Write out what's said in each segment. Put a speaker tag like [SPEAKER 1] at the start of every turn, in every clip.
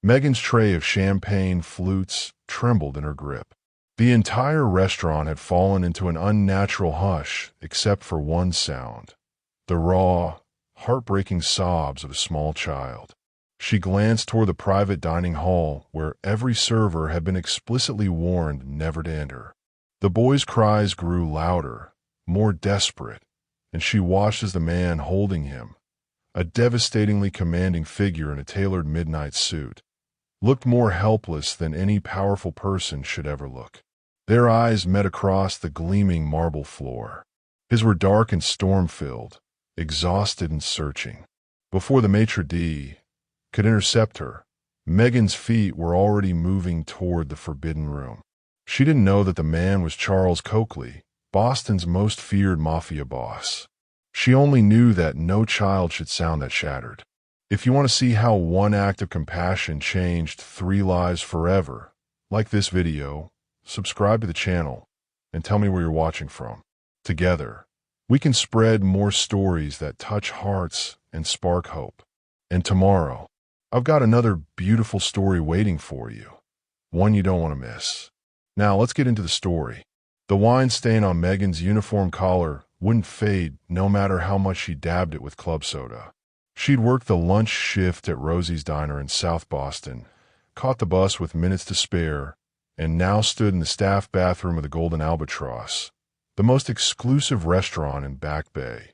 [SPEAKER 1] Megan's tray of champagne flutes trembled in her grip. The entire restaurant had fallen into an unnatural hush except for one sound: the raw, heartbreaking sobs of a small child. She glanced toward the private dining hall where every server had been explicitly warned never to enter. The boy's cries grew louder, more desperate, and she watched as the man holding him, a devastatingly commanding figure in a tailored midnight suit, looked more helpless than any powerful person should ever look. Their eyes met across the gleaming marble floor. His were dark and storm-filled, exhausted and searching. Before the maitre d' could intercept her, Megan's feet were already moving toward the forbidden room. She didn't know that the man was Charles Coakley, Boston's most feared mafia boss. She only knew that no child should sound that shattered. If you want to see how one act of compassion changed 3 lives forever, like this video, subscribe to the channel, and tell me where you're watching from. Together, we can spread more stories that touch hearts and spark hope. And tomorrow, I've got another beautiful story waiting for you, one you don't want to miss. Now let's get into the story. The wine stain on Megan's uniform collar wouldn't fade no matter how much she dabbed it with club soda. She'd worked the lunch shift at Rosie's Diner in South Boston, caught the bus with minutes to spare, and now stood in the staff bathroom of the Golden Albatross, the most exclusive restaurant in Back Bay,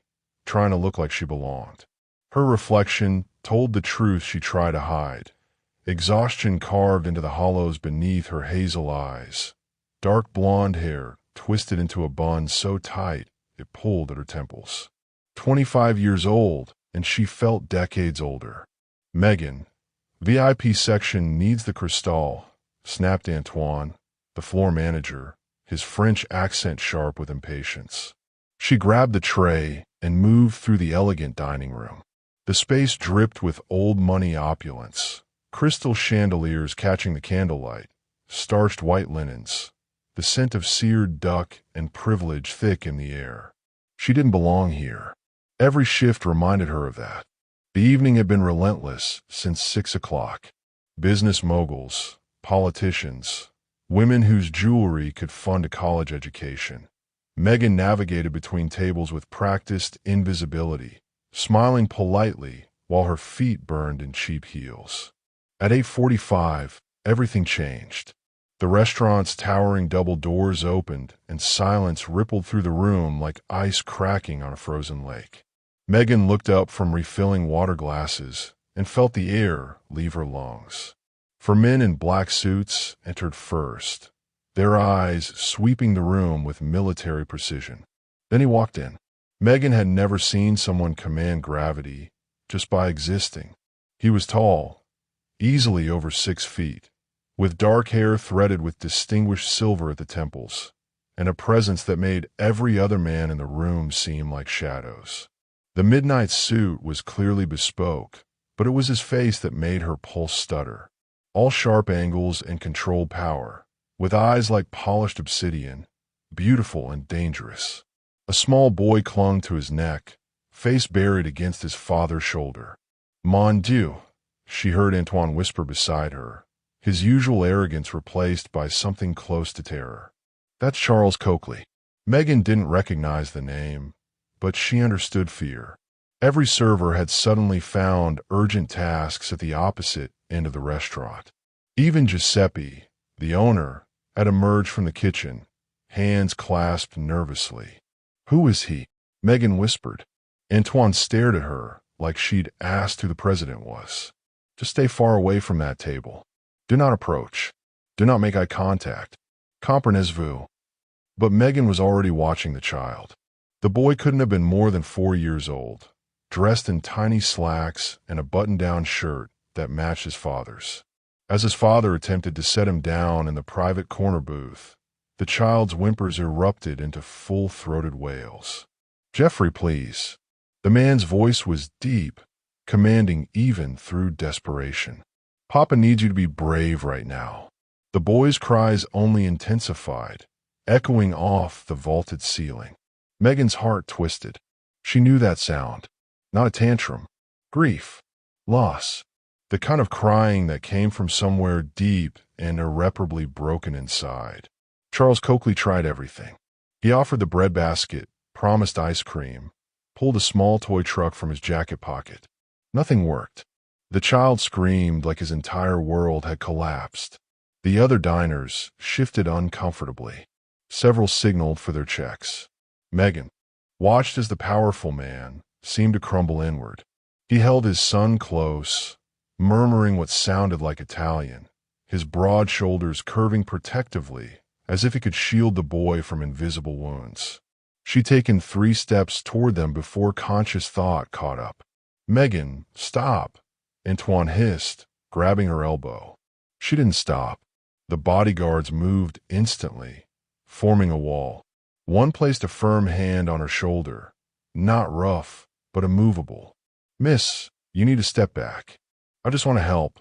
[SPEAKER 1] trying to look like she belonged. Her reflection told the truth she tried to hide. Exhaustion carved into the hollows beneath her hazel eyes. Dark blonde hair twisted into a bun so tight it pulled at her temples. 25 years old, and she felt decades older. "Megan, VIP section needs the Cristal," snapped Antoine, the floor manager, his French accent sharp with impatience. She grabbed the tray and moved through the elegant dining room. The space dripped with old money opulence, crystal chandeliers catching the candlelight, starched white linens, the scent of seared duck and privilege thick in the air. She didn't belong here. Every shift reminded her of that. The evening had been relentless since 6 o'clock. Business moguls, politicians, women whose jewelry could fund a college education. Megan navigated between tables with practiced invisibility, smiling politely while her feet burned in cheap heels. At 8:45, everything changed. The restaurant's towering double doors opened, and silence rippled through the room like ice cracking on a frozen lake. Megan looked up from refilling water glasses and felt the air leave her lungs. 4 men in black suits entered first, their eyes sweeping the room with military precision. Then he walked in. Megan had never seen someone command gravity just by existing. He was tall, easily over 6 feet, with dark hair threaded with distinguished silver at the temples, and a presence that made every other man in the room seem like shadows. The midnight suit was clearly bespoke, but it was his face that made her pulse stutter. All sharp angles and controlled power, with eyes like polished obsidian, beautiful and dangerous. A small boy clung to his neck, face buried against his father's shoulder. "Mon Dieu," she heard Antoine whisper beside her, his usual arrogance replaced by something close to terror. "That's Charles Coakley." Megan didn't recognize the name, but she understood fear. Every server had suddenly found urgent tasks at the opposite end of the restaurant. Even Giuseppe, the owner, had emerged from the kitchen, hands clasped nervously. "Who is he?" Megan whispered. Antoine stared at her like she'd asked who the president was. "Just stay far away from that table. Do not approach. Do not make eye contact. Comprenez-vous?" But Megan was already watching the child. The boy couldn't have been more than 4 years old, dressed in tiny slacks and a button-down shirt that matched his father's. As his father attempted to set him down in the private corner booth, the child's whimpers erupted into full-throated wails. "Jeffrey, please." The man's voice was deep, commanding even through desperation. "Papa needs you to be brave right now." The boy's cries only intensified, echoing off the vaulted ceiling. Megan's heart twisted. She knew that sound. Not a tantrum. Grief. Loss. the kind of crying that came from somewhere deep and irreparably broken inside. Charles Coakley tried everything. He offered the breadbasket, promised ice cream, pulled a small toy truck from his jacket pocket. Nothing worked. The child screamed like his entire world had collapsed. The other diners shifted uncomfortably. Several signaled for their checks. Megan watched as the powerful man seemed to crumble inward. He held his son close, murmuring what sounded like Italian, his broad shoulders curving protectively as if he could shield the boy from invisible wounds. She'd taken 3 steps toward them before conscious thought caught up. "Megan, stop," Antoine hissed, grabbing her elbow. She didn't stop. The bodyguards moved instantly, forming a wall. One placed a firm hand on her shoulder, not rough, but immovable. "Miss, you need to step back. I just want to help,"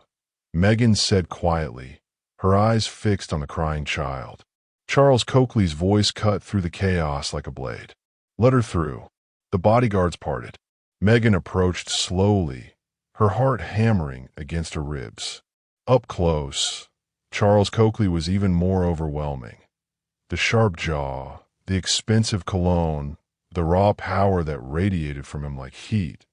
[SPEAKER 1] Megan said quietly, her eyes fixed on the crying child. Charles Coakley's voice cut through the chaos like a blade. "Let her through." The bodyguards parted. Megan approached slowly, her heart hammering against her ribs. Up close, Charles Coakley was even more overwhelming. The sharp jaw, the expensive cologne, the raw power that radiated from him like heat.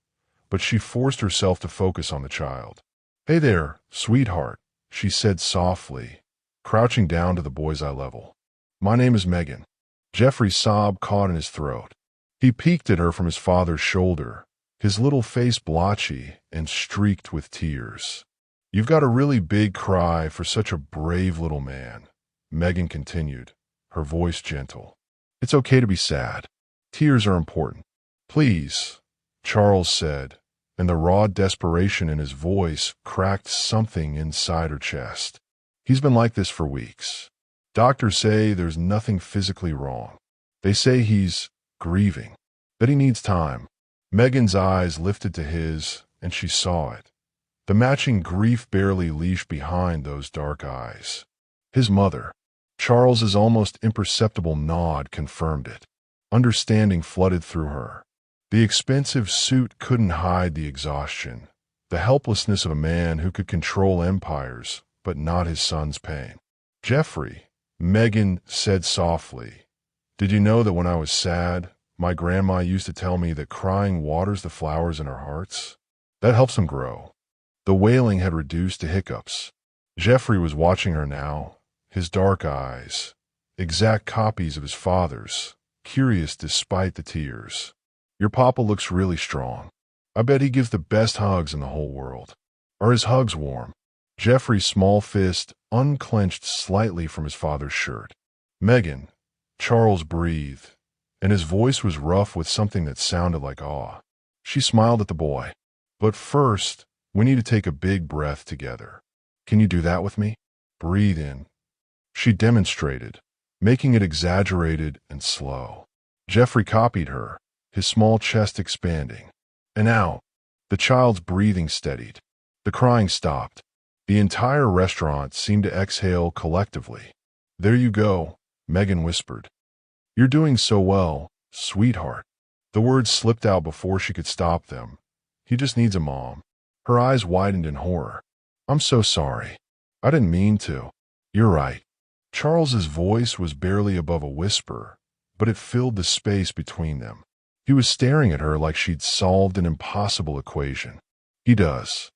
[SPEAKER 1] But she forced herself to focus on the child. "Hey there, sweetheart," she said softly, crouching down to the boy's eye level. "My name is Megan." Jeffrey's sob caught in his throat. He peeked at her from his father's shoulder, his little face blotchy and streaked with tears. "You've got a really big cry for such a brave little man," Megan continued, her voice gentle. "It's okay to be sad. Tears are important." "Please," Charles said, and the raw desperation in his voice cracked something inside her chest. "He's been like this for weeks. Doctors say there's nothing physically wrong. They say he's grieving, that he needs time." Megan's eyes lifted to his, and she saw it. The matching grief barely leashed behind those dark eyes. His mother. Charles's almost imperceptible nod confirmed it. Understanding flooded through her. The expensive suit couldn't hide the exhaustion, the helplessness of a man who could control empires, but not his son's pain. "Jeffrey," Megan said softly, "did you know that when I was sad, my grandma used to tell me that crying waters the flowers in our hearts? That helps them grow." The wailing had reduced to hiccups. Jeffrey was watching her now, his dark eyes, exact copies of his father's, curious despite the tears. "Your papa looks really strong. I bet he gives the best hugs in the whole world. Are his hugs warm?" Jeffrey's small fist unclenched slightly from his father's shirt. "Megan," Charles breathed, and his voice was rough with something that sounded like awe. She smiled at the boy. "But first, we need to take a big breath together. Can you do that with me? Breathe in." She demonstrated, making it exaggerated and slow. Jeffrey copied her, his small chest expanding. And out. The child's breathing steadied. The crying stopped. The entire restaurant seemed to exhale collectively. "There you go," Megan whispered. "You're doing so well, sweetheart." The words slipped out before she could stop them. "He just needs a mom." Her eyes widened in horror. "I'm so sorry. I didn't mean to." "You're right." Charles's voice was barely above a whisper, but it filled the space between them. He was staring at her like she'd solved an impossible equation. "He does."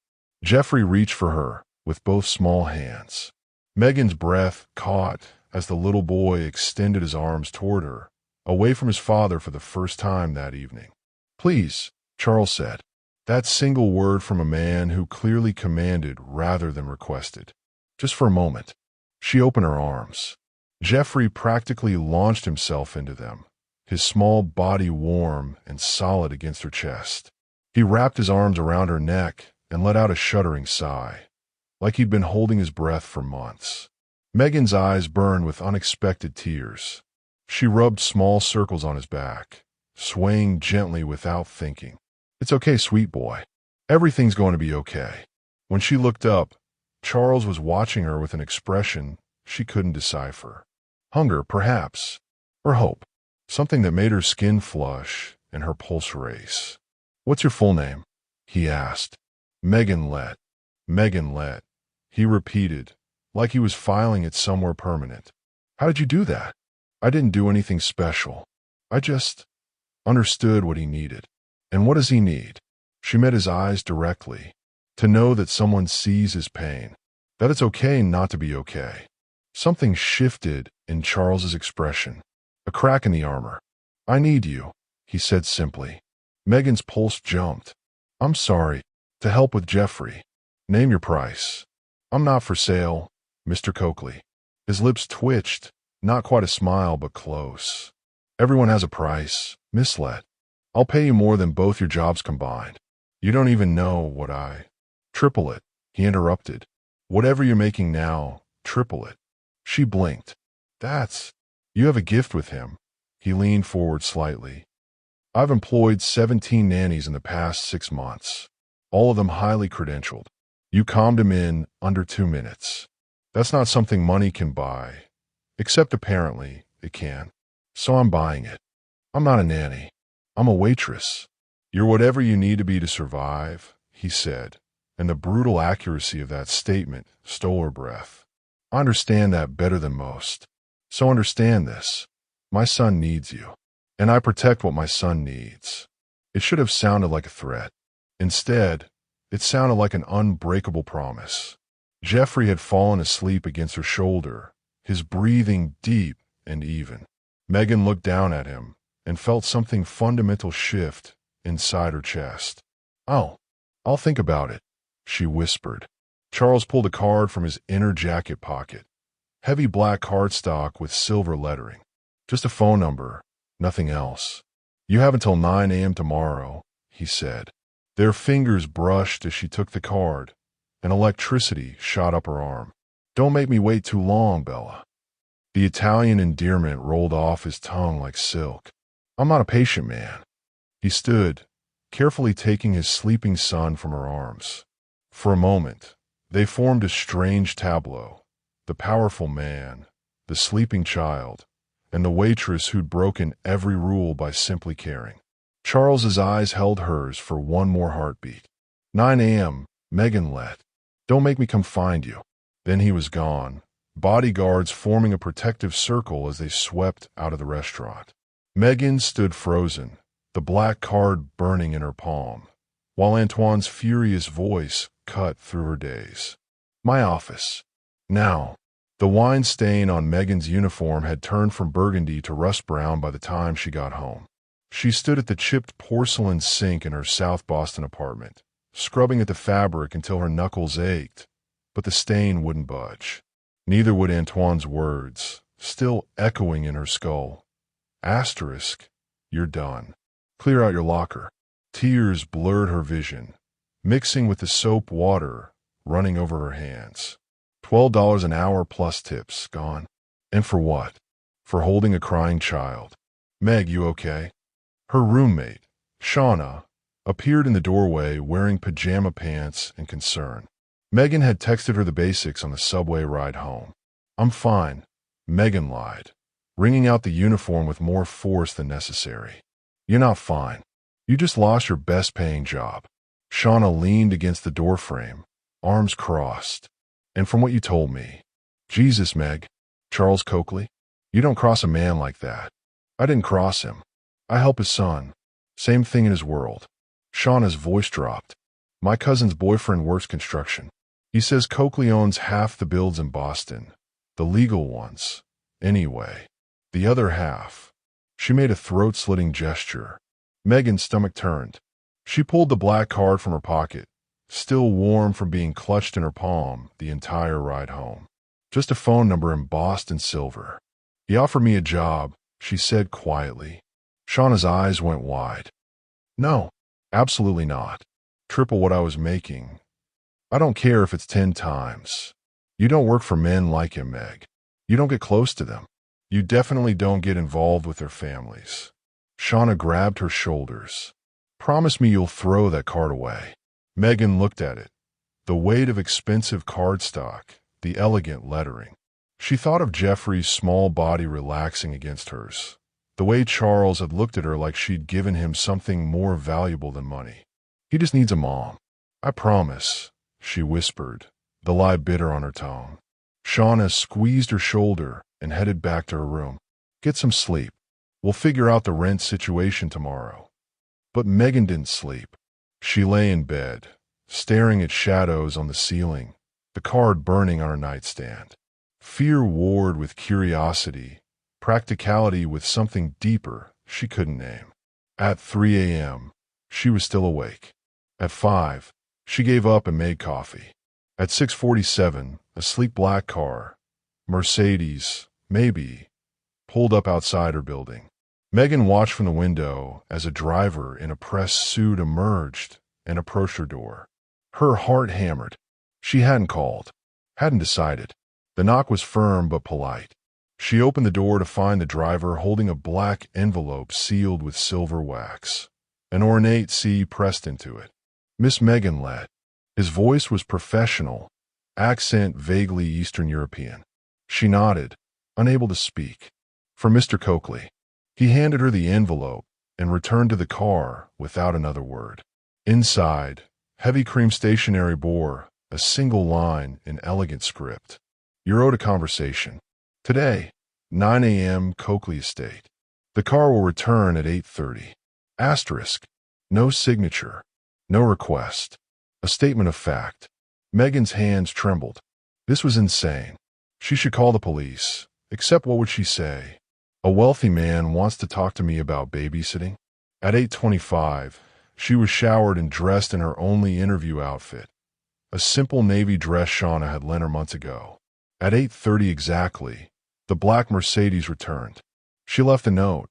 [SPEAKER 1] Jeffrey reached for her with both small hands. Megan's breath caught as the little boy extended his arms toward her, away from his father for the first time that evening. "Please," Charles said. That single word from a man who clearly commanded rather than requested. "Just for a moment." She opened her arms. Jeffrey practically launched himself into them, his small body warm and solid against her chest. He wrapped his arms around her neck and let out a shuddering sigh, like he'd been holding his breath for months. Megan's eyes burned with unexpected tears. She rubbed small circles on his back, swaying gently without thinking. "It's okay, sweet boy. Everything's going to be okay." When she looked up, Charles was watching her with an expression she couldn't decipher. Hunger, perhaps, or hope. Something that made her skin flush and her pulse race. "What's your full name?" he asked. Megan let. Megan let. He repeated, like he was filing it somewhere permanent. How did you do that? I didn't do anything special. I just understood what he needed. And what does he need? She met his eyes directly. To know that someone sees his pain. That it's okay not to be okay. Something shifted in Charles's expression. A crack in the armor. I need you, he said simply. Megan's pulse jumped. I'm sorry. To help with Jeffrey. Name your price. I'm not for sale, Mr. Coakley. His lips twitched, not quite a smile but close. Everyone has a price, Miss Let. I'll pay you more than both your jobs combined. You don't even know what I... Triple it, he interrupted. Whatever you're making now, triple it. She blinked. That's... You have a gift with him. He leaned forward slightly. I've employed 17 nannies in the past 6 months. All of them highly credentialed. You calmed him in under 2 minutes. That's not something money can buy. Except apparently, it can. So I'm buying it. I'm not a nanny. I'm a waitress. You're whatever you need to be to survive, he said, and the brutal accuracy of that statement stole her breath. I understand that better than most. So understand this. My son needs you. And I protect what my son needs. It should have sounded like a threat. Instead, it sounded like an unbreakable promise. Jeffrey had fallen asleep against her shoulder, his breathing deep and even. Megan looked down at him and felt something fundamental shift inside her chest. I'll think about it, she whispered. Charles pulled a card from his inner jacket pocket. Heavy black cardstock with silver lettering. Just a phone number, nothing else. You have until 9 a.m. tomorrow, he said. Their fingers brushed as she took the card, and electricity shot up her arm. Don't make me wait too long, Bella. The Italian endearment rolled off his tongue like silk. I'm not a patient man. He stood, carefully taking his sleeping son from her arms. For a moment, they formed a strange tableau. The powerful man, the sleeping child, and the waitress who'd broken every rule by simply caring. Charles's eyes held hers for one more heartbeat. 9 a.m., Megan let. Don't make me come find you. Then he was gone, bodyguards forming a protective circle as they swept out of the restaurant. Megan stood frozen, the black card burning in her palm, while Antoine's furious voice cut through her daze. My office. Now. The wine stain on Megan's uniform had turned from burgundy to rust brown by the time she got home. She stood at the chipped porcelain sink in her South Boston apartment, scrubbing at the fabric until her knuckles ached, but the stain wouldn't budge. Neither would Antoine's words, still echoing in her skull. Asterisk, you're done. Clear out your locker. Tears blurred her vision, mixing with the soap water running over her hands. $12 an hour plus tips, gone. And for what? For holding a crying child. Meg, you okay? Her roommate, Shauna, appeared in the doorway wearing pajama pants and concern. Megan had texted her the basics on the subway ride home. I'm fine, Megan lied, wringing out the uniform with more force than necessary. You're not fine. You just lost your best-paying job. Shauna leaned against the doorframe, arms crossed. And from what you told me, Jesus, Meg, Charles Coakley, you don't cross a man like that. I didn't cross him. I help his son. Same thing in his world. Shauna's voice dropped. My cousin's boyfriend works construction. He says Coakley owns half the builds in Boston, the legal ones. Anyway, the other half. She made a throat-slitting gesture. Megan's stomach turned. She pulled the black card from her pocket, still warm from being clutched in her palm the entire ride home. Just a phone number embossed in silver. He offered me a job, she said quietly. Shauna's eyes went wide. No, absolutely not. Triple what I was making. I don't care if it's 10 times. You don't work for men like him, Meg. You don't get close to them. You definitely don't get involved with their families. Shauna grabbed her shoulders. Promise me you'll throw that card away. Megan looked at it. The weight of expensive cardstock, the elegant lettering. She thought of Jeffrey's small body relaxing against hers. The way Charles had looked at her like she'd given him something more valuable than money. He just needs a mom. I promise, she whispered, the lie bitter on her tongue. Shauna squeezed her shoulder and headed back to her room. Get some sleep. We'll figure out the rent situation tomorrow. But Megan didn't sleep. She lay in bed, staring at shadows on the ceiling, the card burning on her nightstand. Fear warred with curiosity, practicality with something deeper she couldn't name. At 3 a.m., she was still awake. At 5, she gave up and made coffee. At 6:47, a sleek black car, Mercedes, maybe, pulled up outside her building. Megan watched from the window as a driver in a press suit emerged and approached her door. Her heart hammered. She hadn't called, hadn't decided. The knock was firm but polite. She opened the door to find the driver holding a black envelope sealed with silver wax. An ornate C pressed into it. Miss Megan led. His voice was professional, accent vaguely Eastern European. She nodded, unable to speak. For Mr. Coakley. He handed her the envelope and returned to the car without another word. Inside, heavy cream stationery bore a single line in elegant script. You're owed a conversation. Today, 9 a.m. Coakley Estate. The car will return at 8:30. Asterisk. No signature. No request. A statement of fact. Megan's hands trembled. This was insane. She should call the police. Except what would she say? A wealthy man wants to talk to me about babysitting? At 8:25, she was showered and dressed in her only interview outfit. A simple navy dress Shauna had lent her months ago. At 8:30 exactly, the black Mercedes returned. She left a note.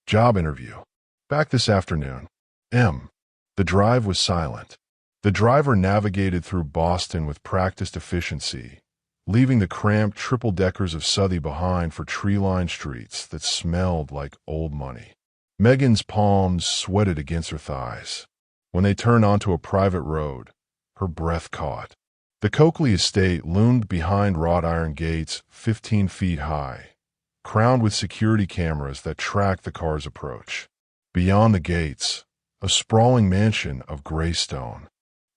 [SPEAKER 1] Job interview. Back this afternoon. M. The drive was silent. The driver navigated through Boston with practiced efficiency, leaving the cramped triple-deckers of Southie behind for tree-lined streets that smelled like old money. Megan's palms sweated against her thighs. When they turned onto a private road, her breath caught. The Coakley estate loomed behind wrought iron gates 15 feet high, crowned with security cameras that tracked the car's approach. Beyond the gates, a sprawling mansion of gray stone,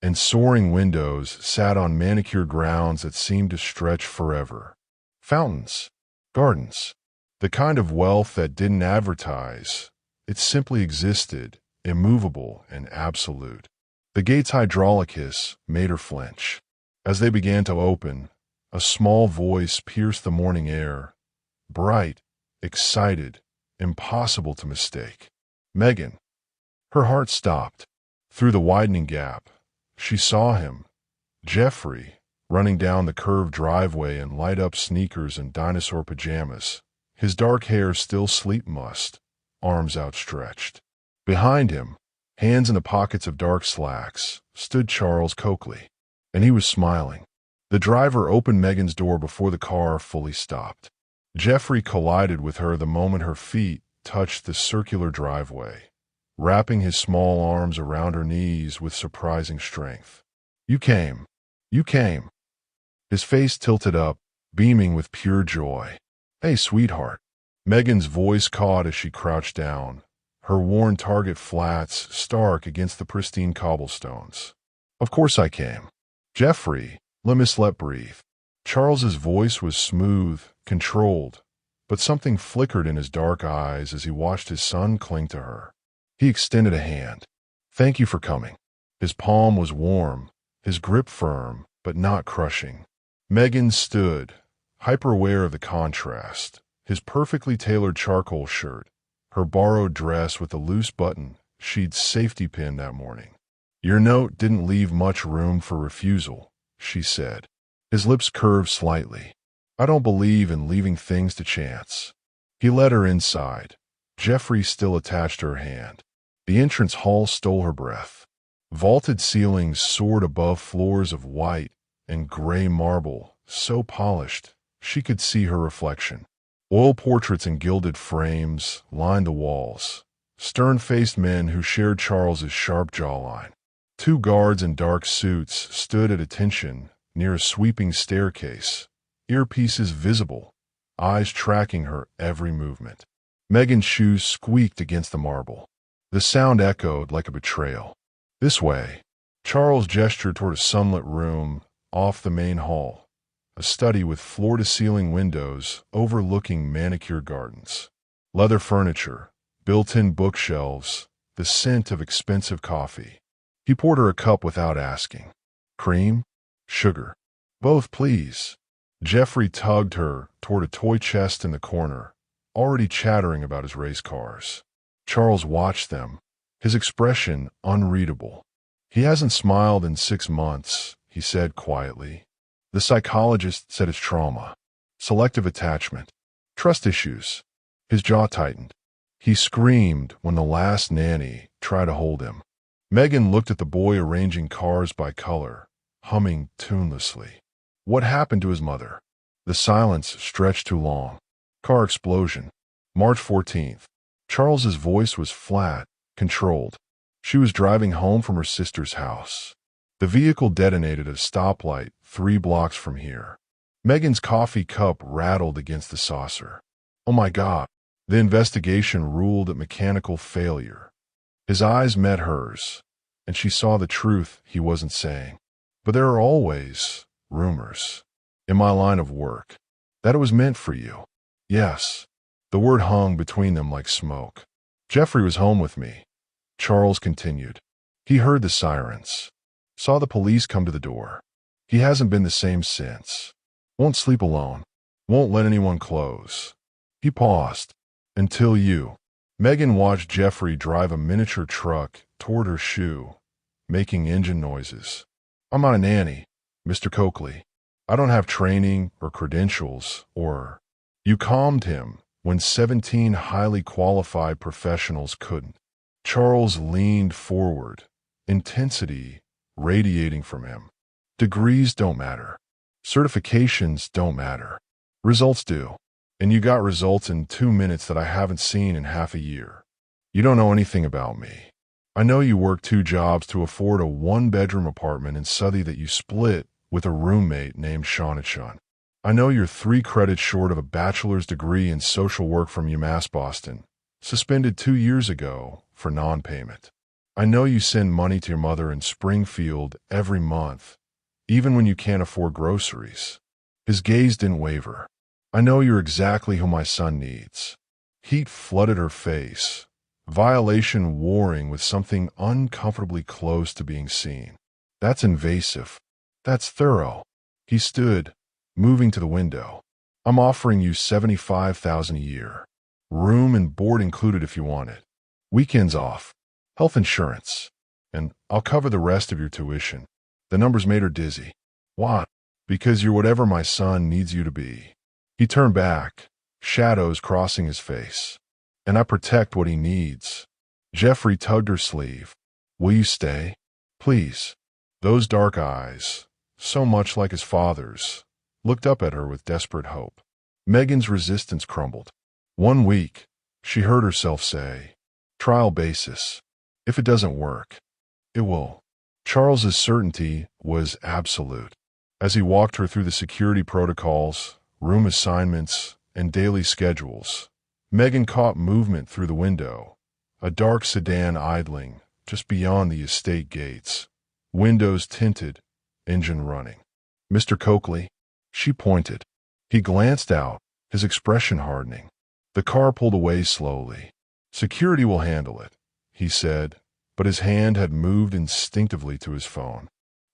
[SPEAKER 1] and soaring windows sat on manicured grounds that seemed to stretch forever. Fountains, gardens, the kind of wealth that didn't advertise. It simply existed, immovable and absolute. The gate's hydraulic hiss made her flinch. As they began to open, a small voice pierced the morning air, bright, excited, impossible to mistake. Megan. Her heart stopped. Through the widening gap, she saw him, Jeffrey, running down the curved driveway in light-up sneakers and dinosaur pajamas, his dark hair still sleep-mussed, arms outstretched. Behind him, hands in the pockets of dark slacks, stood Charles Coakley, and he was smiling. The driver opened Megan's door before the car fully stopped. Jeffrey collided with her the moment her feet touched the circular driveway, wrapping his small arms around her knees with surprising strength. You came. You came. His face tilted up, beaming with pure joy. Hey, sweetheart. Megan's voice caught as she crouched down, her worn Target flats stark against the pristine cobblestones. Of course I came. Jeffrey, let Miss Let breathe. Charles's voice was smooth, controlled, but something flickered in his dark eyes as he watched his son cling to her. He extended a hand. Thank you for coming. His palm was warm, his grip firm, but not crushing. Megan stood, hyper-aware of the contrast. His perfectly tailored charcoal shirt, her borrowed dress with a loose button she'd safety pinned that morning. Your note didn't leave much room for refusal, she said. His lips curved slightly. I don't believe in leaving things to chance. He led her inside. Jeffrey still attached her hand. The entrance hall stole her breath. Vaulted ceilings soared above floors of white and gray marble, so polished she could see her reflection. Oil portraits in gilded frames lined the walls, stern-faced men who shared Charles's sharp jawline. Two guards in dark suits stood at attention near a sweeping staircase, earpieces visible, eyes tracking her every movement. Megan's shoes squeaked against the marble. The sound echoed like a betrayal. This way. Charles gestured toward a sunlit room off the main hall, a study with floor-to-ceiling windows overlooking manicured gardens. Leather furniture, built-in bookshelves, the scent of expensive coffee. He poured her a cup without asking. Cream? Sugar? Both, please. Jeffrey tugged her toward a toy chest in the corner, already chattering about his race cars. Charles watched them, his expression unreadable. He hasn't smiled in 6 months, he said quietly. The psychologist said it's trauma, selective attachment, trust issues. His jaw tightened. He screamed when the last nanny tried to hold him. Megan looked at the boy arranging cars by color, humming tunelessly. What happened to his mother? The silence stretched too long. Car explosion. March 14th. Charles's voice was flat, controlled. She was driving home from her sister's house. The vehicle detonated at a stoplight 3 blocks from here. Megan's coffee cup rattled against the saucer. Oh my God. The investigation ruled it mechanical failure. His eyes met hers, and she saw the truth he wasn't saying. But there are always rumors. In my line of work. That it was meant for you. Yes. The word hung between them like smoke. Jeffrey was home with me. Charles continued. He heard the sirens. Saw the police come to the door. He hasn't been the same since. Won't sleep alone. Won't let anyone close. He paused. Until you. Megan watched Jeffrey drive a miniature truck toward her shoe, making engine noises. I'm not a nanny, Mr. Coakley. I don't have training or credentials or... You calmed him when 17 highly qualified professionals couldn't. Charles leaned forward, intensity radiating from him. Degrees don't matter. Certifications don't matter. Results do. And you got results in 2 minutes that I haven't seen in half a year. You don't know anything about me. I know you work 2 jobs to afford a 1-bedroom apartment in Southie that you split with a roommate named Shawnachun. I know you're 3 credits short of a bachelor's degree in social work from UMass Boston, suspended 2 years ago for non-payment. I know you send money to your mother in Springfield every month, even when you can't afford groceries. His gaze didn't waver. I know you're exactly who my son needs. Heat flooded her face, violation warring with something uncomfortably close to being seen. That's invasive. That's thorough. He stood, moving to the window. I'm offering you $75,000 a year. Room and board included if you want it. Weekends off. Health insurance. And I'll cover the rest of your tuition. The numbers made her dizzy. Why? Because you're whatever my son needs you to be. He turned back, shadows crossing his face. And I protect what he needs. Jeffrey tugged her sleeve. Will you stay? Please. Those dark eyes, so much like his father's, looked up at her with desperate hope. Megan's resistance crumbled. 1 week, she heard herself say. Trial basis. If it doesn't work, it will. Charles's certainty was absolute. As he walked her through the security protocols, room assignments, and daily schedules, Megan caught movement through the window, a dark sedan idling just beyond the estate gates, windows tinted, engine running. Mr. Coakley, she pointed. He glanced out, his expression hardening. The car pulled away slowly. Security will handle it, he said, but his hand had moved instinctively to his phone.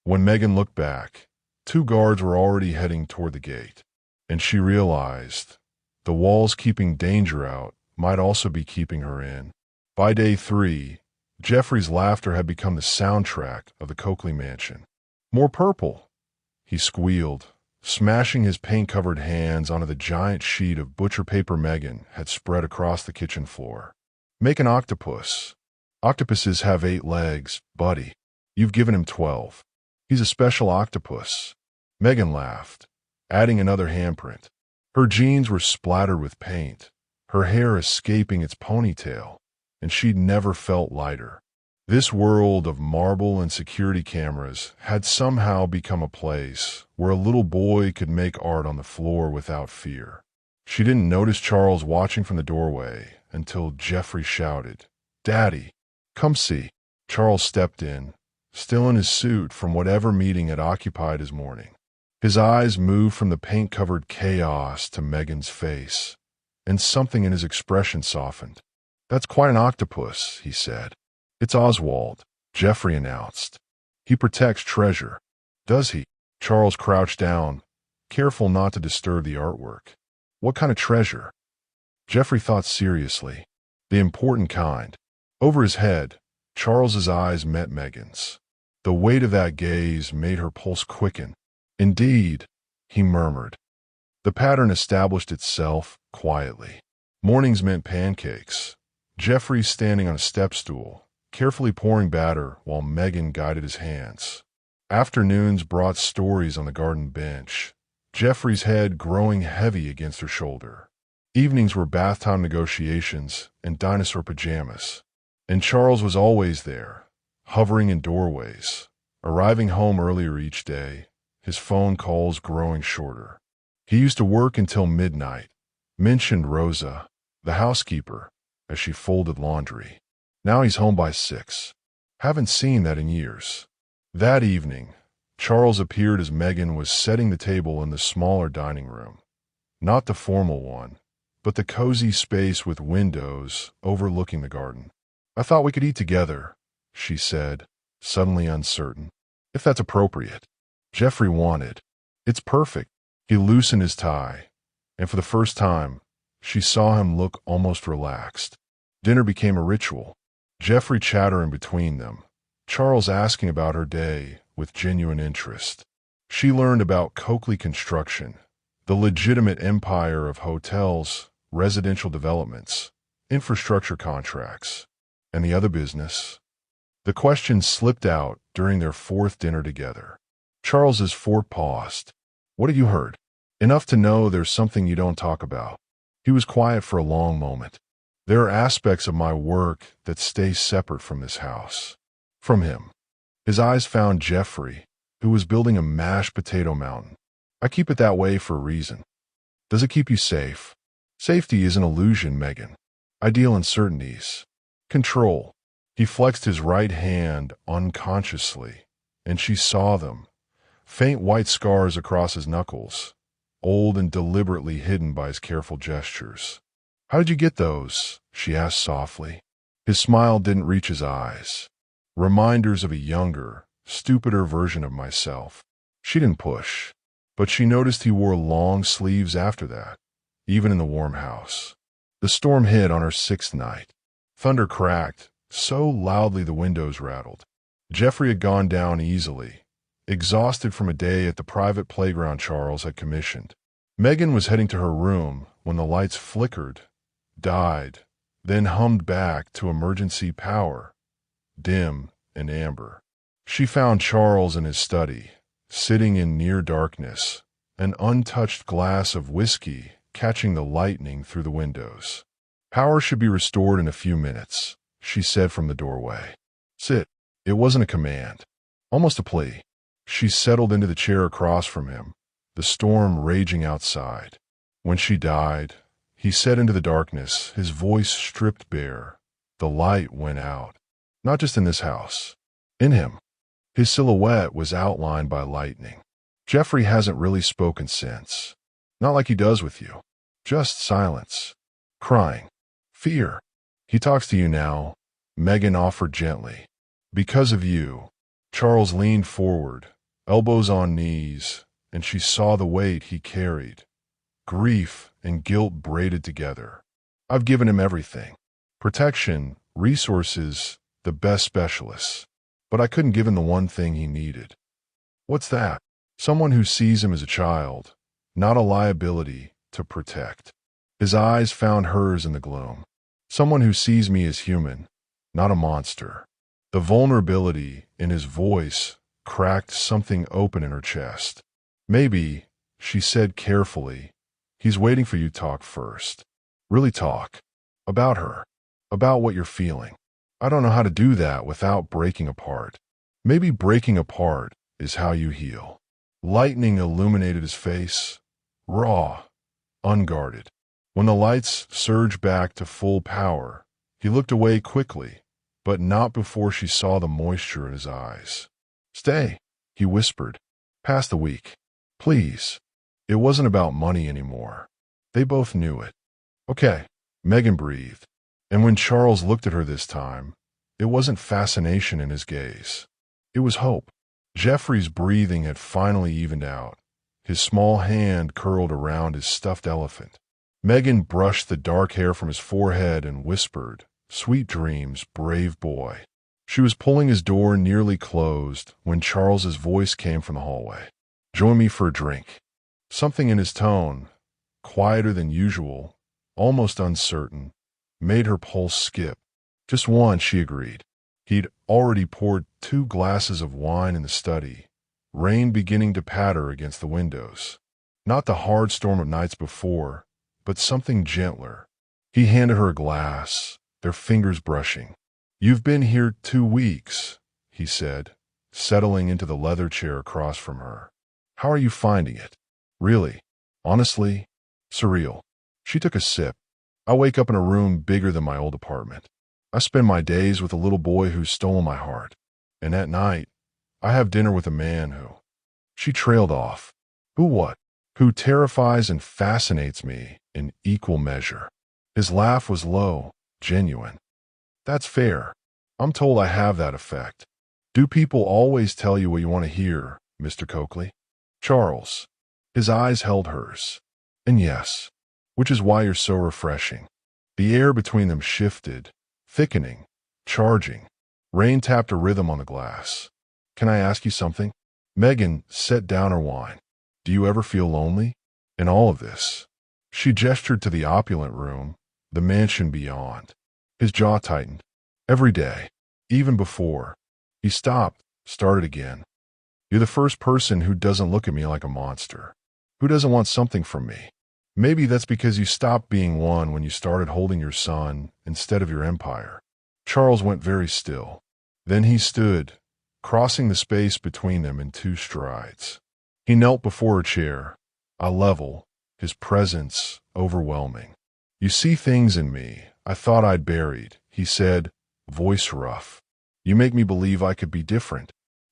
[SPEAKER 1] When Megan looked back, 2 guards were already heading toward the gate. And she realized the walls keeping danger out might also be keeping her in. By day 3, Jeffrey's laughter had become the soundtrack of the Coakley mansion. More purple, he squealed, smashing his paint-covered hands onto the giant sheet of butcher paper Megan had spread across the kitchen floor. Make an octopus. Octopuses have 8 legs, buddy. You've given him 12. He's a special octopus. Megan laughed, adding another handprint. Her jeans were splattered with paint, her hair escaping its ponytail, and she'd never felt lighter. This world of marble and security cameras had somehow become a place where a little boy could make art on the floor without fear. She didn't notice Charles watching from the doorway until Jeffrey shouted, Daddy, come see. Charles stepped in, still in his suit from whatever meeting had occupied his morning. His eyes moved from the paint-covered chaos to Megan's face, and something in his expression softened. "That's quite an octopus," he said. "It's Oswald," Jeffrey announced. "He protects treasure." "Does he?" Charles crouched down, careful not to disturb the artwork. "What kind of treasure?" Jeffrey thought seriously. "The important kind." Over his head, Charles's eyes met Megan's. The weight of that gaze made her pulse quicken. "Indeed," he murmured. The pattern established itself quietly. Mornings meant pancakes. Jeffrey standing on a step stool, carefully pouring batter while Megan guided his hands. Afternoons brought stories on the garden bench, Jeffrey's head growing heavy against her shoulder. Evenings were bath time negotiations and dinosaur pajamas. And Charles was always there, hovering in doorways, arriving home earlier each day, his phone calls growing shorter. He used to work until midnight, mentioned Rosa, the housekeeper, as she folded laundry. Now he's home by 6. Haven't seen that in years. That evening, Charles appeared as Megan was setting the table in the smaller dining room. Not the formal one, but the cozy space with windows overlooking the garden. "I thought we could eat together," she said, suddenly uncertain. "If that's appropriate." Jeffrey wanted. "It's perfect." He loosened his tie, and for the first time, she saw him look almost relaxed. Dinner became a ritual. Jeffrey chattering between them, Charles asking about her day with genuine interest. She learned about Coakley Construction, the legitimate empire of hotels, residential developments, infrastructure contracts, and the other business. The questions slipped out during their 4th dinner together. Charles's fort paused. "What have you heard?" "Enough to know there's something you don't talk about." He was quiet for a long moment. "There are aspects of my work that stay separate from this house." From him. His eyes found Jeffrey, who was building a mashed potato mountain. "I keep it that way for a reason." "Does it keep you safe?" "Safety is an illusion, Megan. I deal in certainties. Control." He flexed his right hand unconsciously, and she saw them. Faint white scars across his knuckles, old and deliberately hidden by his careful gestures. "How did you get those?" she asked softly. His smile didn't reach his eyes. Reminders of a younger, stupider version of myself. She didn't push, but she noticed he wore long sleeves after that, even in the warm house. The storm hit on her 6th night. Thunder cracked, so loudly the windows rattled. Jeffrey had gone down easily, exhausted from a day at the private playground Charles had commissioned. Megan was heading to her room when the lights flickered, died, then hummed back to emergency power, dim and amber. She found Charles in his study, sitting in near darkness, an untouched glass of whiskey catching the lightning through the windows. "Power should be restored in a few minutes," she said from the doorway. "Sit." It wasn't a command, almost a plea. She settled into the chair across from him, the storm raging outside. "When she died," he said into the darkness, his voice stripped bare. "The light went out. Not just in this house. In him." His silhouette was outlined by lightning. "Jeffrey hasn't really spoken since. Not like he does with you. Just silence. Crying. Fear." "He talks to you now," Megan offered gently. "Because of you." Charles leaned forward, elbows on knees, and she saw the weight he carried. Grief and guilt braided together. "I've given him everything. Protection, resources, the best specialists. But I couldn't give him the one thing he needed." "What's that?" "Someone who sees him as a child, not a liability to protect." His eyes found hers in the gloom. "Someone who sees me as human, not a monster." The vulnerability in his voice cracked something open in her chest. "Maybe," she said carefully, "he's waiting for you to talk first. Really talk. About her. About what you're feeling. I don't know how to do that without breaking apart. Maybe breaking apart is how you heal." Lightning illuminated his face, raw, unguarded. When the lights surged back to full power, he looked away quickly, but not before she saw the moisture in his eyes. "Stay," he whispered. "Pass the week. Please." It wasn't about money anymore. They both knew it. "Okay," Megan breathed. And when Charles looked at her this time, it wasn't fascination in his gaze. It was hope. Jeffrey's breathing had finally evened out. His small hand curled around his stuffed elephant. Megan brushed the dark hair from his forehead and whispered, "Sweet dreams, brave boy." She was pulling his door nearly closed when Charles's voice came from the hallway. "Join me for a drink." Something in his tone, quieter than usual, almost uncertain, made her pulse skip. "Just one," she agreed. He'd already poured 2 glasses of wine in the study, rain beginning to patter against the windows. Not the hard storm of nights before, but something gentler. He handed her a glass, their fingers brushing. "You've been here 2 weeks, he said, settling into the leather chair across from her. "How are you finding it?" "Really, honestly, surreal." She took a sip. "I wake up in a room bigger than my old apartment. I spend my days with a little boy who's stolen my heart. And at night, I have dinner with a man who—" She trailed off. "Who what?" "Who terrifies and fascinates me in equal measure." His laugh was low, genuine. "That's fair. I'm told I have that effect. Do people always tell you what you want to hear, Mr. Coakley?" "Charles." His eyes held hers. "And yes, which is why you're so refreshing." The air between them shifted, thickening, charging. Rain tapped a rhythm on the glass. "Can I ask you something?" Megan set down her wine. "Do you ever feel lonely? In all of this?" She gestured to the opulent room, the mansion beyond. His jaw tightened. "Every day. Even before." He stopped, started again. "You're the first person who doesn't look at me like a monster. Who doesn't want something from me? Maybe that's because you stopped being one when you started holding your son instead of your empire." Charles went very still. Then he stood, crossing the space between them in 2 strides. He knelt before her chair, a level, his presence overwhelming. "You see things in me I thought I'd buried," he said, voice rough. "You make me believe I could be different."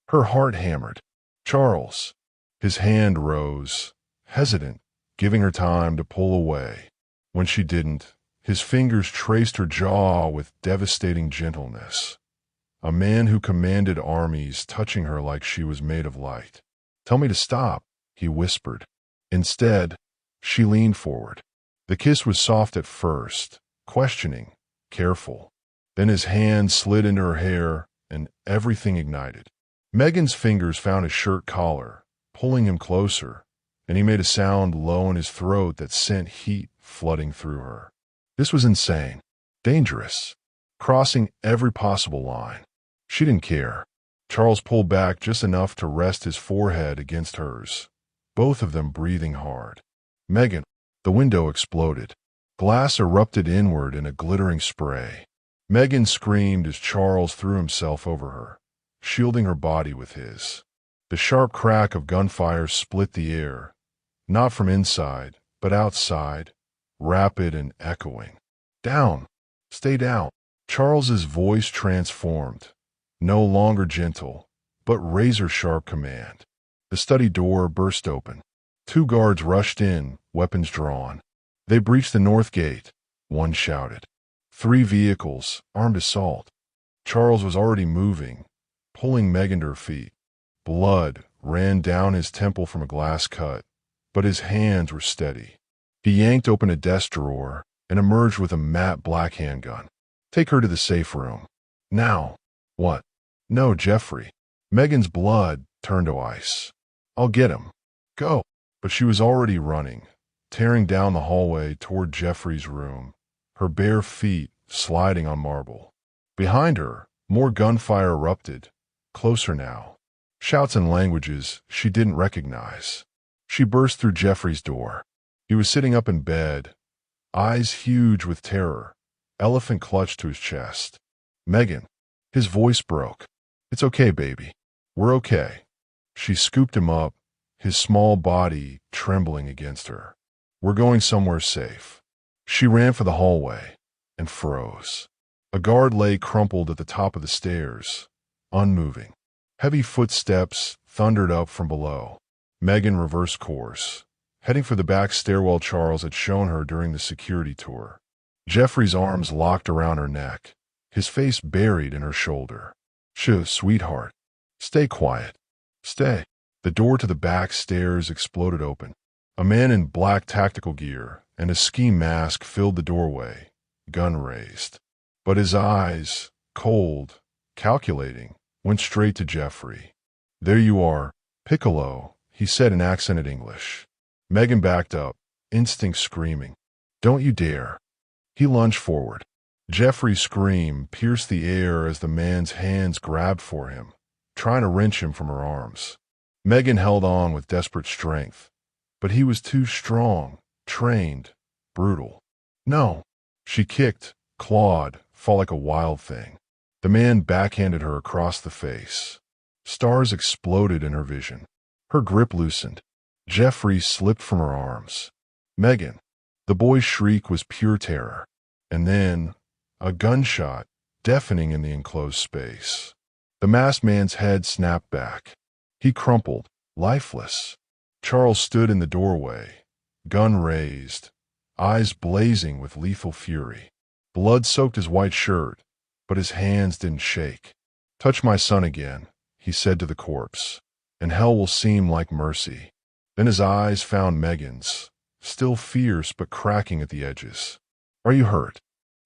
[SPEAKER 1] Her heart hammered. "Charles." His hand rose, hesitant, giving her time to pull away. When she didn't, his fingers traced her jaw with devastating gentleness. A man who commanded armies touching her like she was made of light. "Tell me to stop," he whispered. Instead, she leaned forward. The kiss was soft at first, questioning, careful. Then his hand slid into her hair, and everything ignited. Megan's fingers found his shirt collar, pulling him closer, and he made a sound low in his throat that sent heat flooding through her. This was insane, dangerous, crossing every possible line. She didn't care. Charles pulled back just enough to rest his forehead against hers, both of them breathing hard. "Megan." The window exploded. Glass erupted inward in a glittering spray. Megan screamed as Charles threw himself over her, shielding her body with his. The sharp crack of gunfire split the air, not from inside, but outside, rapid and echoing. "Down! Stay down!" Charles's voice transformed, no longer gentle, but razor-sharp command. The study door burst open. 2 guards rushed in, weapons drawn. They breached the north gate, one shouted. 3 vehicles, armed assault. Charles was already moving, pulling Megan to her feet. Blood ran down his temple from a glass cut, but his hands were steady. He yanked open a desk drawer and emerged with a matte black handgun. "Take her to the safe room. Now." "What?" "No, Jeffrey." Megan's blood turned to ice. "I'll get him. Go." But she was already running, tearing down the hallway toward Jeffrey's room, her bare feet sliding on marble. Behind her, more gunfire erupted, closer now. Shouts in languages she didn't recognize. She burst through Jeffrey's door. He was sitting up in bed, eyes huge with terror, elephant clutched to his chest. "Megan." His voice broke. "It's okay, baby. We're okay." She scooped him up, his small body trembling against her. "We're going somewhere safe." She ran for the hallway and froze. A guard lay crumpled at the top of the stairs, unmoving. Heavy footsteps thundered up from below. Megan reversed course, heading for the back stairwell Charles had shown her during the security tour. Jeffrey's arms locked around her neck, his face buried in her shoulder. Sweetheart. Stay quiet. Stay. The door to the back stairs exploded open. A man in black tactical gear and a ski mask filled the doorway, gun raised. But his eyes, cold, calculating, went straight to Jeffrey. There you are, Piccolo, he said in accented English. Megan backed up, instinct screaming. Don't you dare. He lunged forward. Jeffrey's scream pierced the air as the man's hands grabbed for him, trying to wrench him from her arms. Megan held on with desperate strength, but he was too strong, trained, brutal. No. She kicked, clawed, fought like a wild thing. The man backhanded her across the face. Stars exploded in her vision. Her grip loosened. Jeffrey slipped from her arms. Megan. The boy's shriek was pure terror. And then, a gunshot, deafening in the enclosed space. The masked man's head snapped back. He crumpled, lifeless. Charles stood in the doorway, gun raised, eyes blazing with lethal fury. Blood soaked his white shirt, but his hands didn't shake. Touch my son again, he said to the corpse, and hell will seem like mercy. Then his eyes found Megan's, still fierce but cracking at the edges. Are you hurt?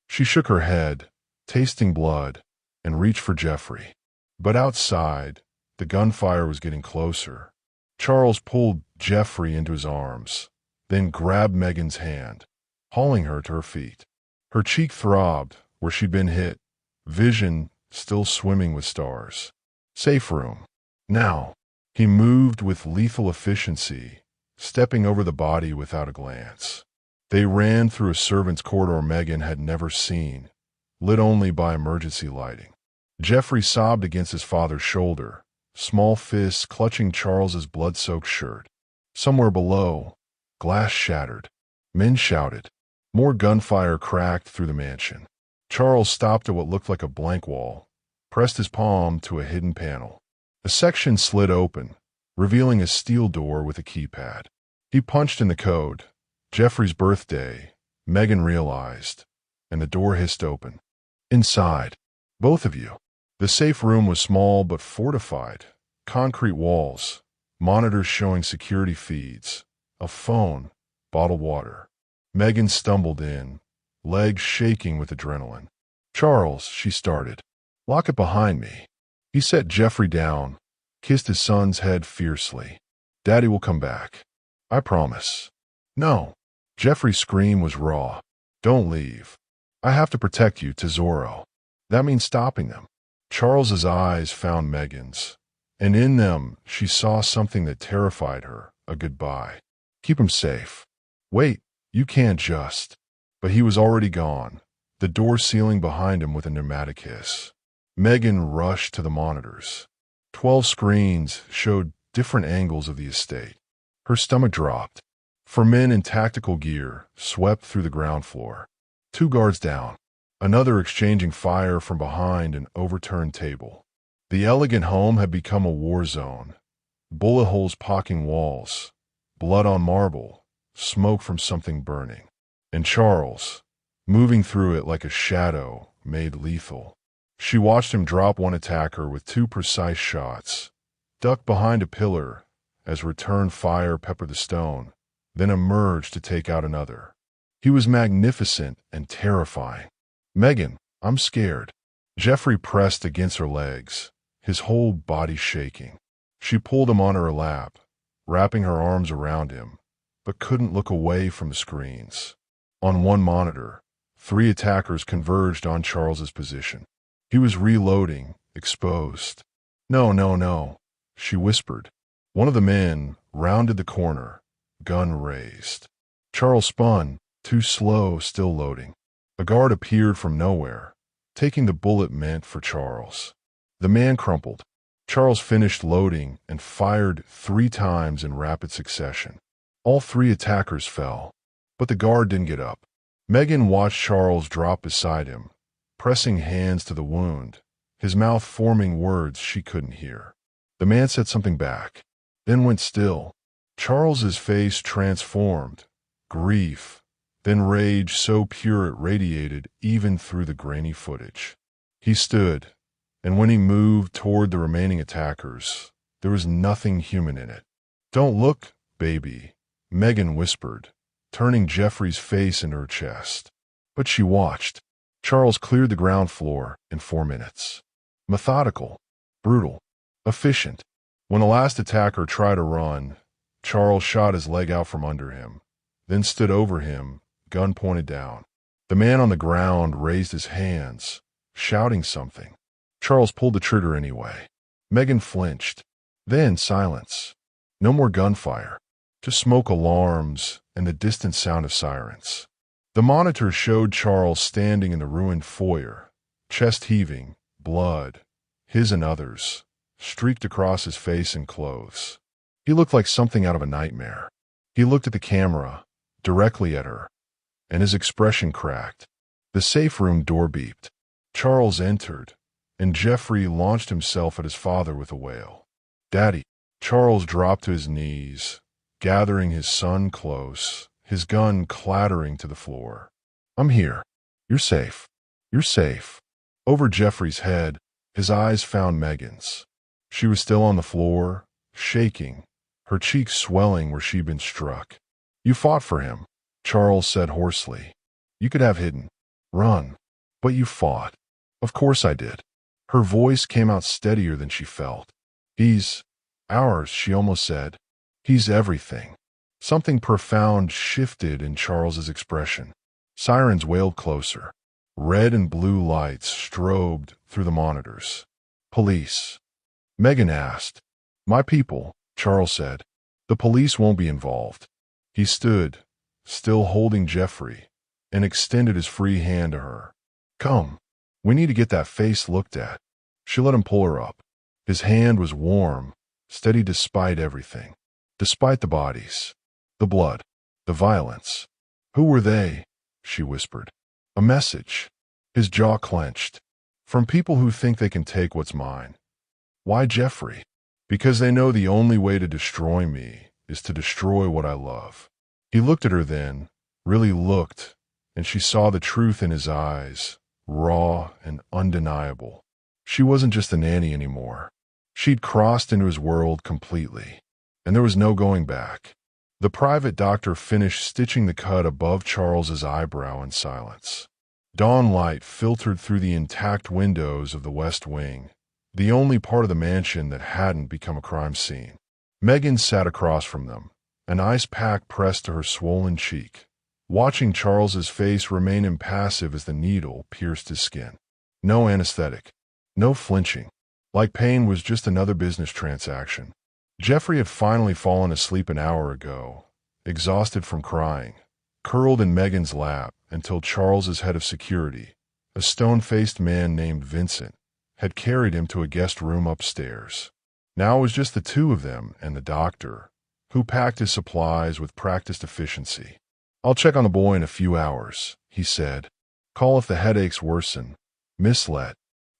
[SPEAKER 1] She shook her head, tasting blood, and reached for Jeffrey. But outside, the gunfire was getting closer. Charles pulled Jeffrey into his arms, then grabbed Megan's hand, hauling her to her feet. Her cheek throbbed where she'd been hit, vision still swimming with stars. Safe room. Now. He moved with lethal efficiency, stepping over the body without a glance. They ran through a servant's corridor Megan had never seen, lit only by emergency lighting. Jeffrey sobbed against his father's shoulder, small fists clutching Charles's blood-soaked shirt. Somewhere below, glass shattered. Men shouted. More gunfire cracked through the mansion. Charles stopped at what looked like a blank wall, pressed his palm to a hidden panel. A section slid open, revealing a steel door with a keypad. He punched in the code, Jeffrey's birthday, Megan realized, and the door hissed open. Inside, both of you. The safe room was small but fortified. Concrete walls, monitors showing security feeds, a phone, bottled water. Megan stumbled in, legs shaking with adrenaline. Charles, she started. Lock it behind me. He set Jeffrey down, kissed his son's head fiercely. Daddy will come back. I promise. No. Jeffrey's scream was raw. Don't leave. I have to protect you, Tesoro. That means stopping them. Charles's eyes found Megan's, and in them she saw something that terrified her, a goodbye. Keep him safe. Wait, you can't just. But he was already gone, the door sealing behind him with a pneumatic hiss. Megan rushed to the monitors. 12 screens showed different angles of the estate. Her stomach dropped. 4 men in tactical gear swept through the ground floor. 2 guards down. Another exchanging fire from behind an overturned table. The elegant home had become a war zone. Bullet holes pocking walls. Blood on marble. Smoke from something burning. And Charles, moving through it like a shadow, made lethal. She watched him drop one attacker with 2 precise shots, duck behind a pillar as return fire peppered the stone, then emerge to take out another. He was magnificent and terrifying. Megan, I'm scared. Jeffrey pressed against her legs, his whole body shaking. She pulled him onto her lap, wrapping her arms around him, but couldn't look away from the screens. On one monitor, 3 attackers converged on Charles's position. He was reloading, exposed. No, no, no, she whispered. One of the men rounded the corner, gun raised. Charles spun, too slow, still loading. A guard appeared from nowhere, taking the bullet meant for Charles. The man crumpled. Charles finished loading and fired 3 times in rapid succession. All 3 attackers fell, but the guard didn't get up. Megan watched Charles drop beside him, pressing hands to the wound, his mouth forming words she couldn't hear. The man said something back, then went still. Charles's face transformed, grief, then rage so pure it radiated even through the grainy footage. He stood, and when he moved toward the remaining attackers, there was nothing human in it. "Don't look, baby," Megan whispered, turning Jeffrey's face into her chest. But she watched. Charles cleared the ground floor in 4 minutes. Methodical, brutal, efficient. When the last attacker tried to run, Charles shot his leg out from under him, then stood over him, gun pointed down. The man on the ground raised his hands, shouting something. Charles pulled the trigger anyway. Megan flinched. Then silence. No more gunfire, just smoke alarms and the distant sound of sirens. The monitor showed Charles standing in the ruined foyer, chest heaving, blood, his and others, streaked across his face and clothes. He looked like something out of a nightmare. He looked at the camera, directly at her, and his expression cracked. The safe room door beeped. Charles entered, and Jeffrey launched himself at his father with a wail. "Daddy." Charles dropped to his knees, gathering his son close, his gun clattering to the floor. "I'm here. You're safe. You're safe." Over Jeffrey's head, his eyes found Megan's. She was still on the floor, shaking, her cheeks swelling where she'd been struck. "You fought for him," Charles said hoarsely. "You could have hidden, run, but you fought." "Of course I did." Her voice came out steadier than she felt. "He's ours," she almost said. "He's everything." Something profound shifted in Charles's expression. Sirens wailed closer. Red and blue lights strobed through the monitors. "Police?" Megan asked. "My people," Charles said. "The police won't be involved." He stood, still holding Jeffrey, and extended his free hand to her. "Come. We need to get that face looked at." She let him pull her up. His hand was warm, steady despite everything. Despite the bodies, the blood, the violence. "Who were they?" she whispered. "A message." His jaw clenched. "From people who think they can take what's mine." "Why Jeffrey?" "Because they know the only way to destroy me is to destroy what I love." He looked at her then, really looked, and she saw the truth in his eyes, raw and undeniable. She wasn't just a nanny anymore. She'd crossed into his world completely, and there was no going back. The private doctor finished stitching the cut above Charles's eyebrow in silence. Dawn light filtered through the intact windows of the West Wing, the only part of the mansion that hadn't become a crime scene. Megan sat across from them, an ice pack pressed to her swollen cheek, watching Charles's face remain impassive as the needle pierced his skin. No anesthetic, no flinching, like pain was just another business transaction. Jeffrey had finally fallen asleep an hour ago, exhausted from crying, curled in Megan's lap until Charles's head of security, a stone-faced man named Vincent, had carried him to a guest room upstairs. Now it was just the two of them and the doctor, who packed his supplies with practiced efficiency. "I'll check on the boy in a few hours," he said. "Call if the headaches worsen." Misled.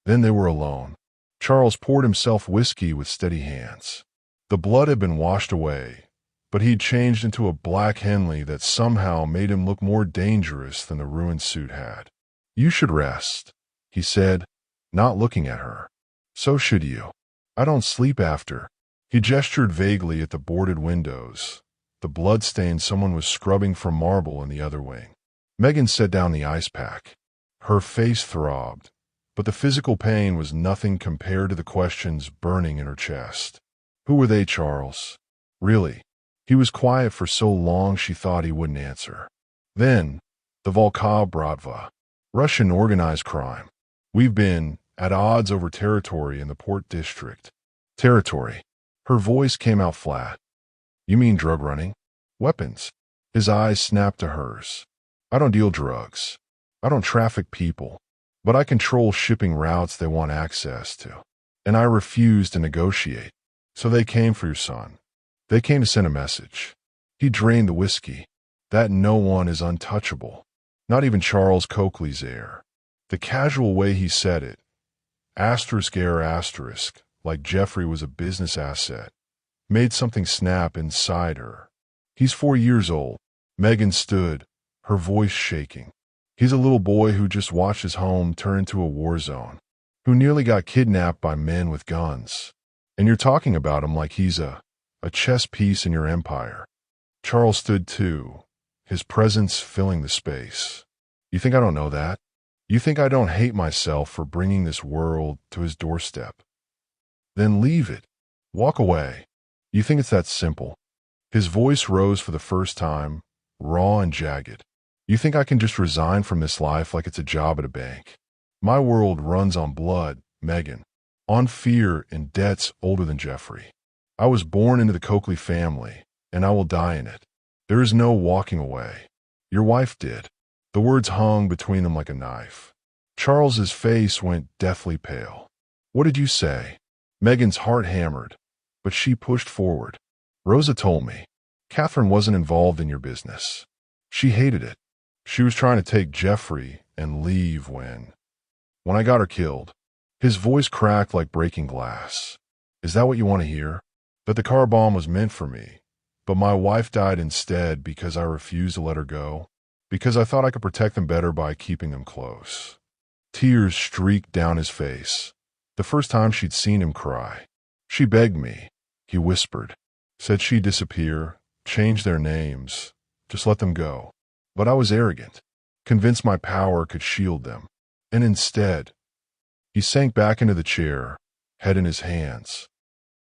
[SPEAKER 1] Then they were alone. Charles poured himself whiskey with steady hands. The blood had been washed away, but he'd changed into a black Henley that somehow made him look more dangerous than the ruined suit had. "You should rest," he said, not looking at her. "So should you. I don't sleep after." He gestured vaguely at the boarded windows, the bloodstain someone was scrubbing from marble in the other wing. Megan set down the ice pack. Her face throbbed, but the physical pain was nothing compared to the questions burning in her chest. Who were they, Charles? Really? He was quiet for so long she thought he wouldn't answer. Then, the Volkov Bratva, Russian organized crime. We've been at odds over territory in the Port District. Territory. Her voice came out flat. You mean drug running? Weapons. His eyes snapped to hers. I don't deal drugs. I don't traffic people. But I control shipping routes they want access to. And I refuse to negotiate. So they came for your son. They came to send a message. He drained the whiskey. That no one is untouchable. Not even Charles Coakley's heir. The casual way he said it, asterisk air asterisk, like Jeffrey was a business asset, made something snap inside her. He's 4 years old. Megan stood, her voice shaking. He's a little boy who just watched his home turn into a war zone, who nearly got kidnapped by men with guns. And you're talking about him like he's a chess piece in your empire. Charles stood too, his presence filling the space. You think I don't know that? You think I don't hate myself for bringing this world to his doorstep? Then leave it. Walk away. You think it's that simple? His voice rose for the first time, raw and jagged. You think I can just resign from this life like it's a job at a bank? My world runs on blood, Megan. On fear and debts older than Jeffrey. I was born into the Coakley family, and I will die in it. There is no walking away. Your wife did. The words hung between them like a knife. Charles's face went deathly pale. What did you say? Megan's heart hammered, but she pushed forward. Rosa told me. Catherine wasn't involved in your business. She hated it. She was trying to take Jeffrey and leave when I got her killed. His voice cracked like breaking glass. Is that what you want to hear? That the car bomb was meant for me, but my wife died instead because I refused to let her go, because I thought I could protect them better by keeping them close. Tears streaked down his face. The first time she'd seen him cry. She begged me, he whispered, said she'd disappear, change their names, just let them go. But I was arrogant, convinced my power could shield them. And instead, he sank back into the chair, head in his hands.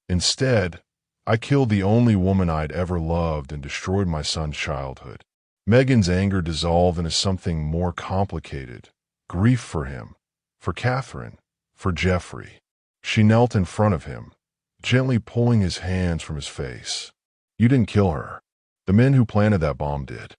[SPEAKER 1] Instead, I killed the only woman I'd ever loved and destroyed my son's childhood. Megan's anger dissolved into something more complicated. Grief for him, for Catherine, for Jeffrey. She knelt in front of him, gently pulling his hands from his face. You didn't kill her. The men who planted that bomb did.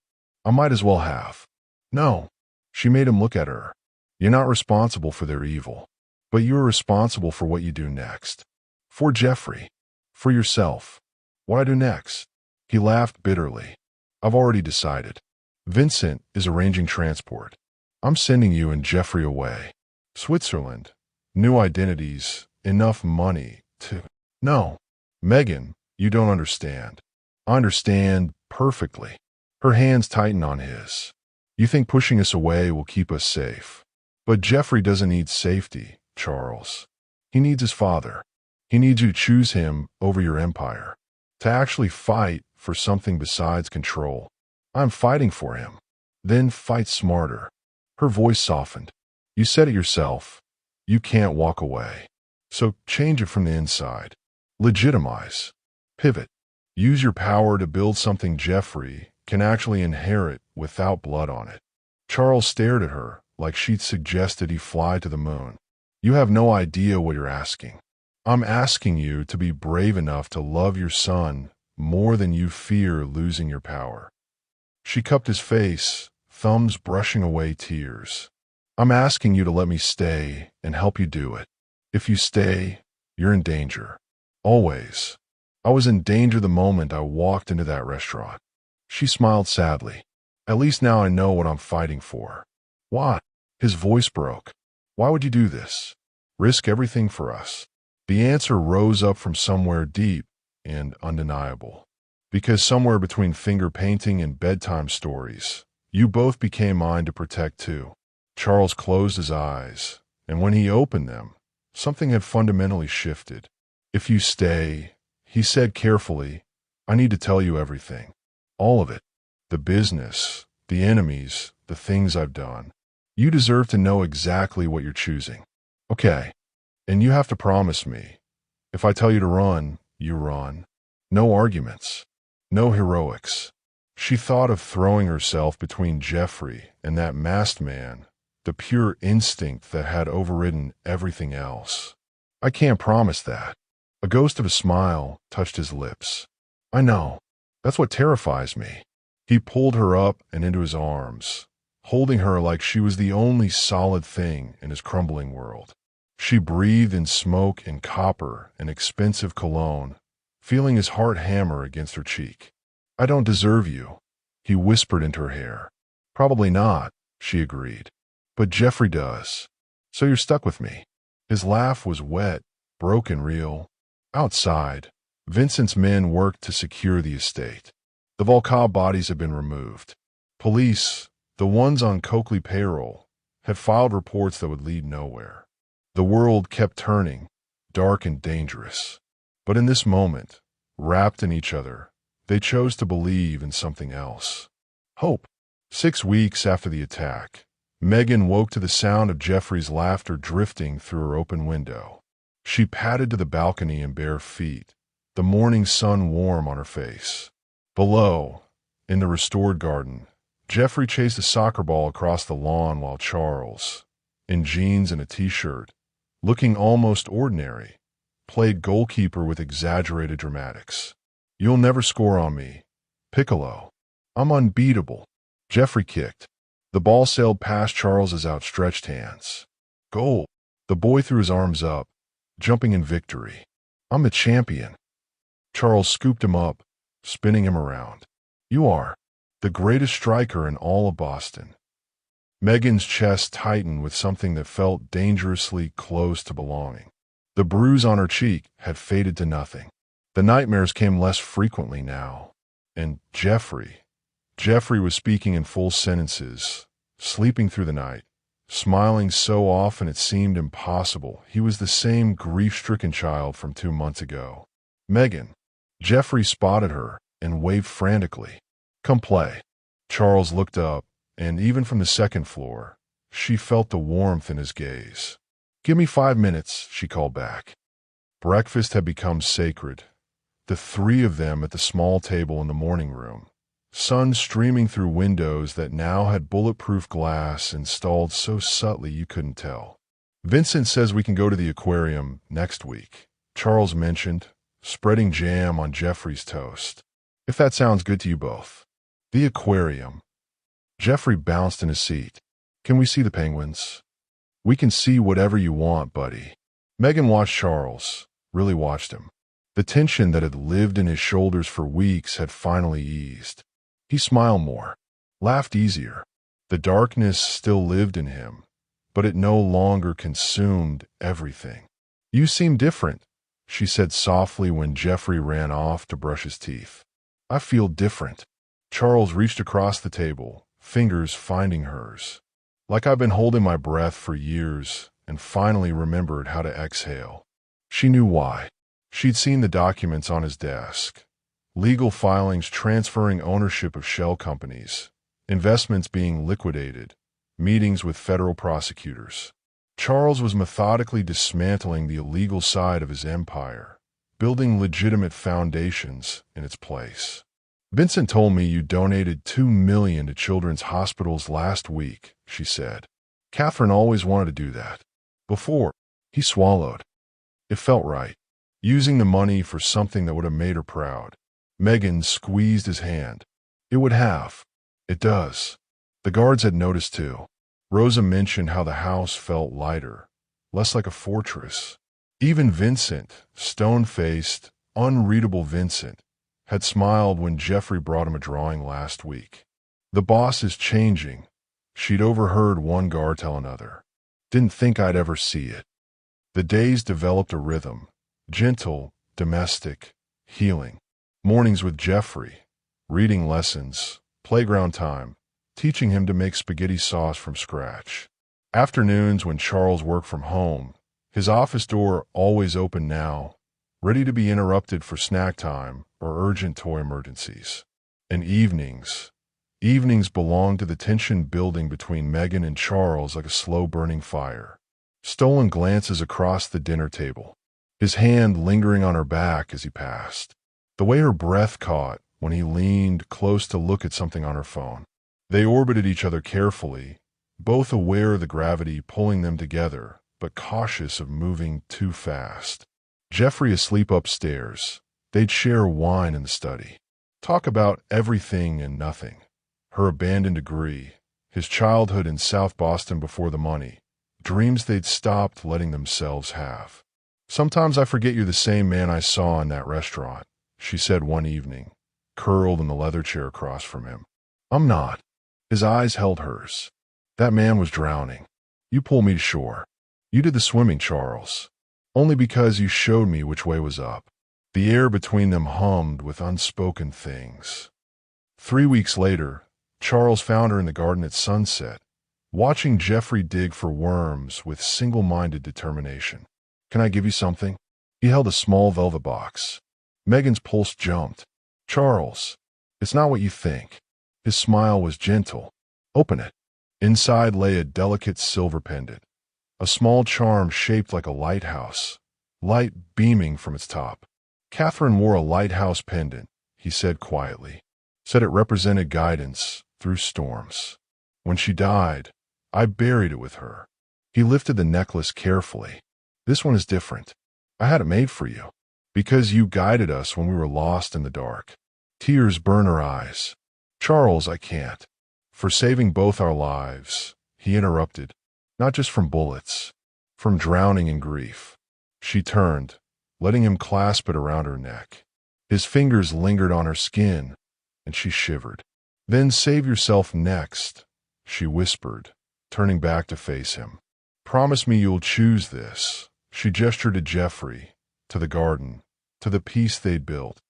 [SPEAKER 1] I might as well have. No. She made him look at her. You're not responsible for their evil, but you're responsible for what you do next. For Jeffrey. For yourself. What I do next? He laughed bitterly. I've already decided. Vincent is arranging transport. I'm sending you and Jeffrey away. Switzerland. New identities. Enough money to... No. Megan, you don't understand. I understand perfectly. Her hands tighten on his. You think pushing us away will keep us safe. But Jeffrey doesn't need safety, Charles. He needs his father. He needs you to choose him over your empire. To actually fight for something besides control. I'm fighting for him. Then fight smarter. Her voice softened. You said it yourself. You can't walk away. So change it from the inside. Legitimize. Pivot. Use your power to build something Jeffrey can actually inherit without blood on it. Charles stared at her like she'd suggested he fly to the moon. You have no idea what you're asking. I'm asking you to be brave enough to love your son more than you fear losing your power. She cupped his face, thumbs brushing away tears. I'm asking you to let me stay and help you do it. If you stay, you're in danger. Always. I was in danger the moment I walked into that restaurant. She smiled sadly. At least now I know what I'm fighting for. Why? His voice broke. Why would you do this? Risk everything for us? The answer rose up from somewhere deep and undeniable. Because somewhere between finger painting and bedtime stories, you both became mine to protect too. Charles closed his eyes, and when he opened them, something had fundamentally shifted. If you stay, he said carefully, I need to tell you everything. All of it. The business, the enemies, the things I've done. You deserve to know exactly what you're choosing. Okay. And you have to promise me. If I tell you to run, you run. No arguments. No heroics. She thought of throwing herself between Jeffrey and that masked man, the pure instinct that had overridden everything else. I can't promise that. A ghost of a smile touched his lips. I know. That's what terrifies me. He pulled her up and into his arms, holding her like she was the only solid thing in his crumbling world. She breathed in smoke and copper and expensive cologne, feeling his heart hammer against her cheek. I don't deserve you, he whispered into her hair. Probably not, she agreed. But Jeffrey does. So you're stuck with me. His laugh was wet, broken real. Outside, Vincent's men worked to secure the estate. The Volcaw bodies had been removed. Police, the ones on Coakley payroll, had filed reports that would lead nowhere. The world kept turning, dark and dangerous. But in this moment, wrapped in each other, they chose to believe in something else. Hope. 6 weeks after the attack, Megan woke to the sound of Jeffrey's laughter drifting through her open window. She padded to the balcony in bare feet, the morning sun warm on her face. Below, in the restored garden, Jeffrey chased a soccer ball across the lawn while Charles, in jeans and a t-shirt, looking almost ordinary, played goalkeeper with exaggerated dramatics. You'll never score on me. Piccolo. I'm unbeatable. Jeffrey kicked. The ball sailed past Charles's outstretched hands. Goal. The boy threw his arms up, jumping in victory. I'm the champion. Charles scooped him up, spinning him around. You are the greatest striker in all of Boston. Megan's chest tightened with something that felt dangerously close to belonging. The bruise on her cheek had faded to nothing. The nightmares came less frequently now. And Jeffrey was speaking in full sentences, sleeping through the night, smiling so often it seemed impossible. He was the same grief-stricken child from 2 months ago. Megan. Jeffrey spotted her and waved frantically. Come play. Charles looked up, and even from the second floor, she felt the warmth in his gaze. Give me 5 minutes, she called back. Breakfast had become sacred. The 3 of them at the small table in the morning room, sun streaming through windows that now had bulletproof glass installed so subtly you couldn't tell. Vincent says we can go to the aquarium next week, Charles mentioned, spreading jam on Jeffrey's toast. If that sounds good to you both. The aquarium. Jeffrey bounced in his seat. Can we see the penguins? We can see whatever you want, buddy. Megan watched Charles, really watched him. The tension that had lived in his shoulders for weeks had finally eased. He smiled more, laughed easier. The darkness still lived in him, but it no longer consumed everything. You seem different, she said softly when Jeffrey ran off to brush his teeth. I feel different. Charles reached across the table, fingers finding hers. Like I've been holding my breath for years and finally remembered how to exhale. She knew why. She'd seen the documents on his desk. Legal filings transferring ownership of shell companies, investments being liquidated, meetings with federal prosecutors. Charles was methodically dismantling the illegal side of his empire, building legitimate foundations in its place. Vincent told me you donated $2 million to children's hospitals last week, she said. Catherine always wanted to do that. Before, he swallowed. It felt right. Using the money for something that would have made her proud. Megan squeezed his hand. It would have. It does. The guards had noticed too. Rosa mentioned how the house felt lighter, less like a fortress. Even Vincent, stone-faced, unreadable Vincent, had smiled when Jeffrey brought him a drawing last week. The boss is changing, she'd overheard one guard tell another. Didn't think I'd ever see it. The days developed a rhythm, gentle, domestic, healing. Mornings with Jeffrey, reading lessons, playground time, teaching him to make spaghetti sauce from scratch. Afternoons when Charles worked from home, his office door always open now, ready to be interrupted for snack time or urgent toy emergencies. And evenings belonged to the tension building between Megan and Charles like a slow-burning fire. Stolen glances across the dinner table, his hand lingering on her back as he passed. The way her breath caught when he leaned close to look at something on her phone. They orbited each other carefully, both aware of the gravity pulling them together, but cautious of moving too fast. Jeffrey asleep upstairs. They'd share wine in the study. Talk about everything and nothing. Her abandoned degree, his childhood in South Boston before the money, dreams they'd stopped letting themselves have. Sometimes I forget you're the same man I saw in that restaurant, she said one evening, curled in the leather chair across from him. I'm not. His eyes held hers. That man was drowning. You pulled me to shore. You did the swimming, Charles. Only because you showed me which way was up. The air between them hummed with unspoken things. 3 weeks later, Charles found her in the garden at sunset, watching Jeffrey dig for worms with single-minded determination. Can I give you something? He held a small velvet box. Megan's pulse jumped. Charles, it's not what you think. His smile was gentle. Open it. Inside lay a delicate silver pendant, a small charm shaped like a lighthouse, light beaming from its top. Catherine wore a lighthouse pendant, he said quietly. Said it represented guidance through storms. When she died, I buried it with her. He lifted the necklace carefully. This one is different. I had it made for you, because you guided us when we were lost in the dark. Tears burn her eyes. Charles, I can't. For saving both our lives, he interrupted, not just from bullets, from drowning in grief. She turned, letting him clasp it around her neck. His fingers lingered on her skin, and she shivered. Then save yourself next, she whispered, turning back to face him. Promise me you'll choose this. She gestured to Jeffrey, to the garden, to the peace they'd built,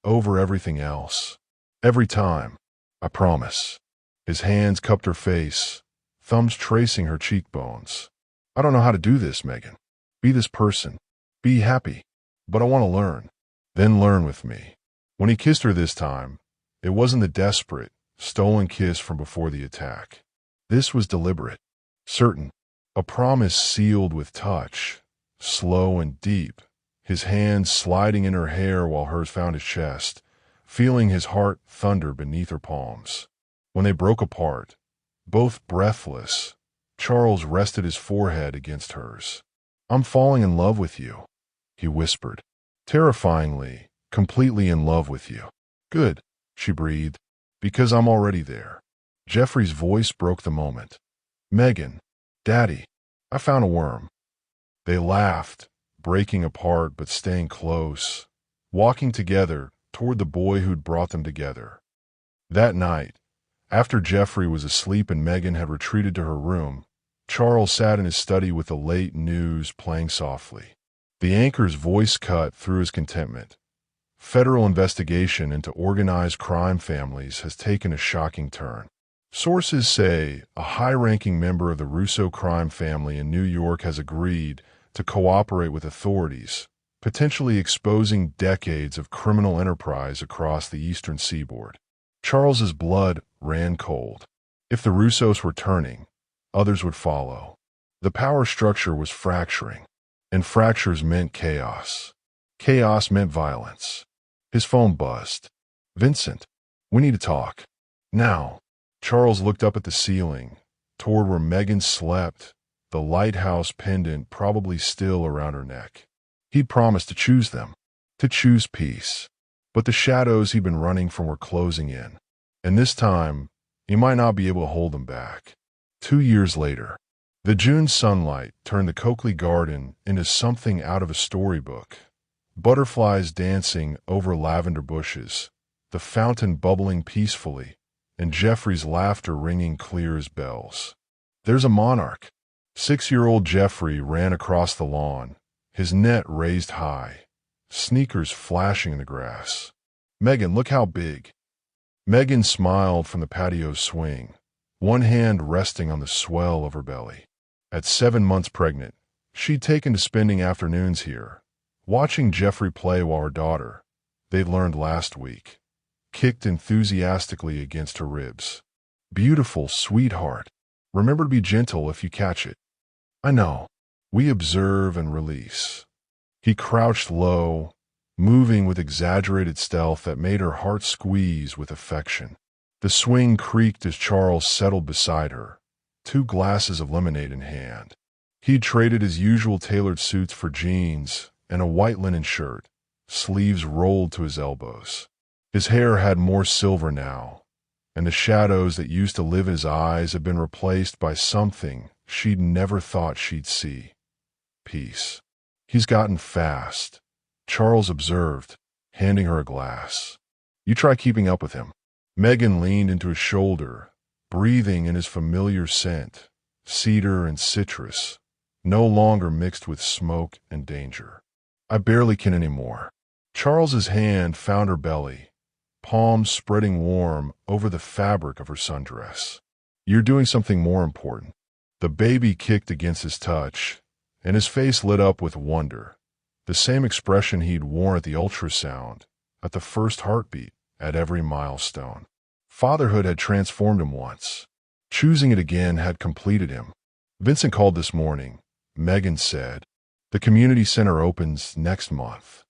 [SPEAKER 1] over everything else. Every time, I promise. His hands cupped her face, thumbs tracing her cheekbones. I don't know how to do this, Megan. Be this person. Be happy. But I want to learn. Then learn with me. When he kissed her this time, it wasn't the desperate, stolen kiss from before the attack. This was deliberate, certain, a promise sealed with touch, slow and deep, his hands sliding in her hair while hers found his chest, feeling his heart thunder beneath her palms. When they broke apart, both breathless, Charles rested his forehead against hers. I'm falling in love with you, he whispered. Terrifyingly, completely in love with you. Good, she breathed, because I'm already there. Jeffrey's voice broke the moment. Megan, Daddy, I found a worm. They laughed, breaking apart but staying close, walking together toward the boy who'd brought them together. That night, after Jeffrey was asleep and Megan had retreated to her room, Charles sat in his study with the late news playing softly. The anchor's voice cut through his contentment. Federal investigation into organized crime families has taken a shocking turn. Sources say a high-ranking member of the Russo crime family in New York has agreed to cooperate with authorities, potentially exposing decades of criminal enterprise across the eastern seaboard. Charles's blood ran cold. If the Russos were turning, others would follow. The power structure was fracturing, and fractures meant chaos. Chaos meant violence. His phone buzzed. Vincent, we need to talk. Now. Charles looked up at the ceiling, toward where Megan slept, the lighthouse pendant probably still around her neck. He'd promised to choose them, to choose peace. But the shadows he'd been running from were closing in, and this time, he might not be able to hold them back. 2 years later, the June sunlight turned the Coakley garden into something out of a storybook. Butterflies dancing over lavender bushes, the fountain bubbling peacefully, and Jeffrey's laughter ringing clear as bells. There's a monarch. 6-year-old Jeffrey ran across the lawn, his net raised high, sneakers flashing in the grass. Megan, look how big. Megan smiled from the patio's swing, one hand resting on the swell of her belly. At 7 months pregnant, she'd taken to spending afternoons here, watching Jeffrey play while her daughter, they'd learned last week, kicked enthusiastically against her ribs. Beautiful, sweetheart. Remember to be gentle if you catch it. I know. We observe and release. He crouched low, moving with exaggerated stealth that made her heart squeeze with affection. The swing creaked as Charles settled beside her, 2 glasses of lemonade in hand. He'd traded his usual tailored suits for jeans and a white linen shirt, sleeves rolled to his elbows. His hair had more silver now, and the shadows that used to live in his eyes had been replaced by something she'd never thought she'd see. Peace. He's gotten fast, Charles observed, handing her a glass. You try keeping up with him. Megan leaned into his shoulder, breathing in his familiar scent, cedar and citrus, no longer mixed with smoke and danger. I barely can anymore. Charles's hand found her belly, palms spreading warm over the fabric of her sundress. You're doing something more important. The baby kicked against his touch, and his face lit up with wonder, the same expression he'd worn at the ultrasound, at the first heartbeat, at every milestone. Fatherhood had transformed him once. Choosing it again had completed him. Vincent called this morning. Megan said, "The community center opens next month."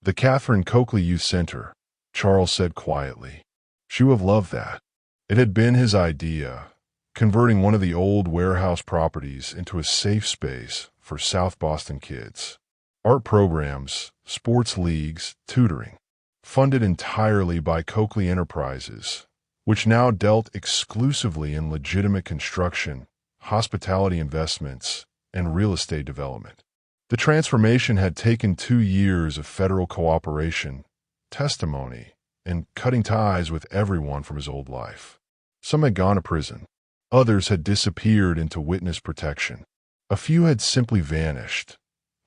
[SPEAKER 1] "The Catherine Coakley Youth Center," Charles said quietly. She would have loved that. It had been his idea, converting one of the old warehouse properties into a safe space for South Boston kids. Art programs, sports leagues, tutoring. Funded entirely by Coakley Enterprises, which now dealt exclusively in legitimate construction, hospitality investments, and real estate development. The transformation had taken 2 years of federal cooperation, testimony, and cutting ties with everyone from his old life. Some had gone to prison. Others had disappeared into witness protection. A few had simply vanished,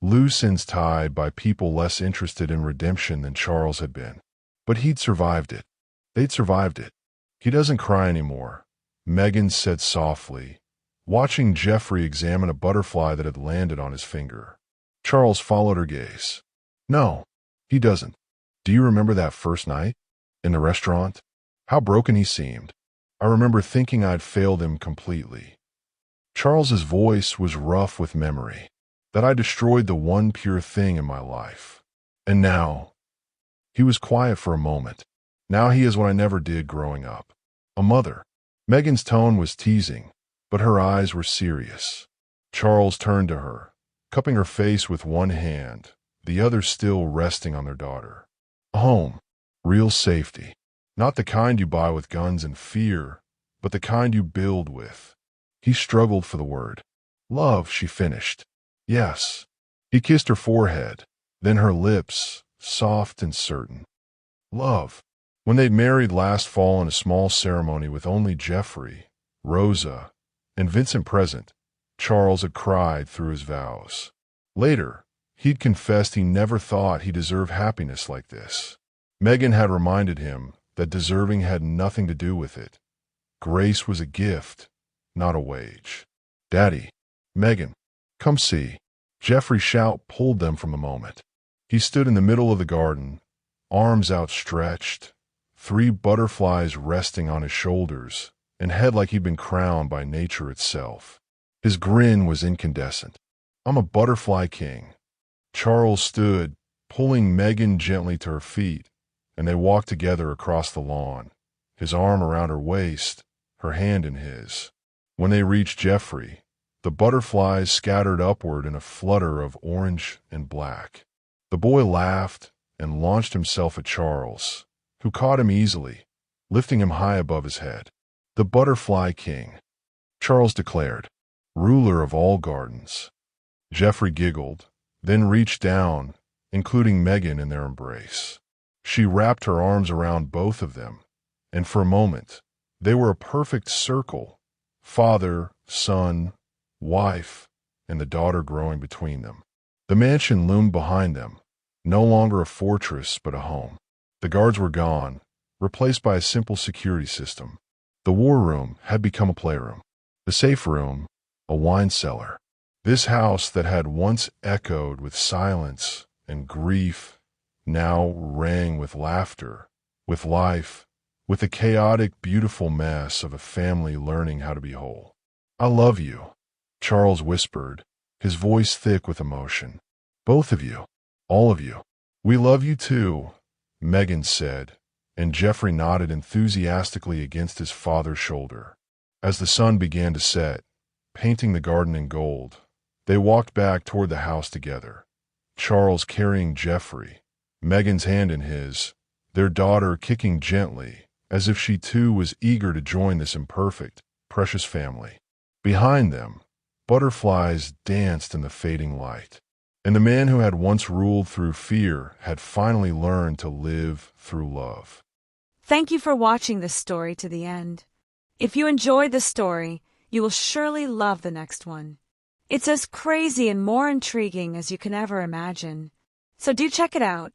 [SPEAKER 1] loose ends tied by people less interested in redemption than Charles had been. But he'd survived it. They'd survived it. "He doesn't cry anymore," Megan said softly, watching Jeffrey examine a butterfly that had landed on his finger. Charles followed her gaze. "No, he doesn't. Do you remember that first night? In the restaurant? How broken he seemed. I remember thinking I'd failed him completely." Charles's voice was rough with memory, that I destroyed the one pure thing in my life. And now, he was quiet for a moment. Now he is what I never did growing up. A mother. Megan's tone was teasing, but her eyes were serious. Charles turned to her, cupping her face with one hand, the other still resting on their daughter. A home. Real safety. Not the kind you buy with guns and fear, but the kind you build with. He struggled for the word. "Love," she finished. "Yes." He kissed her forehead, then her lips, soft and certain. "Love." When they'd married last fall in a small ceremony with only Jeffrey, Rosa, and Vincent present, Charles had cried through his vows. Later, he'd confessed he never thought he deserved happiness like this. Megan had reminded him that deserving had nothing to do with it. Grace was a gift, not a wage. "Daddy, Megan, come see." Jeffrey's shout pulled them from the moment. He stood in the middle of the garden, arms outstretched, 3 butterflies resting on his shoulders, and head like he'd been crowned by nature itself. His grin was incandescent. "I'm a butterfly king." Charles stood, pulling Megan gently to her feet, and they walked together across the lawn, his arm around her waist, her hand in his. When they reached Jeffrey, the butterflies scattered upward in a flutter of orange and black. The boy laughed and launched himself at Charles, who caught him easily, lifting him high above his head. "The Butterfly King," Charles declared, "ruler of all gardens." Jeffrey giggled, then reached down, including Megan in their embrace. She wrapped her arms around both of them, and for a moment, they were a perfect circle, father, son, wife, and the daughter growing between them. The mansion loomed behind them, no longer a fortress but a home. The guards were gone, replaced by a simple security system. The war room had become a playroom. The safe room, a wine cellar. This house that had once echoed with silence and grief now rang with laughter, with life, with the chaotic, beautiful mess of a family learning how to be whole. "I love you," Charles whispered, his voice thick with emotion. "Both of you, all of you." "We love you too," Megan said, and Jeffrey nodded enthusiastically against his father's shoulder. As the sun began to set, painting the garden in gold, they walked back toward the house together, Charles carrying Jeffrey, Megan's hand in his, their daughter kicking gently, as if she too was eager to join this imperfect, precious family. Behind them, butterflies danced in the fading light, and the man who had once ruled through fear had finally learned to live through love.
[SPEAKER 2] Thank you for watching this story to the end. If you enjoyed this story, you will surely love the next one. It's as crazy and more intriguing as you can ever imagine. So do check it out.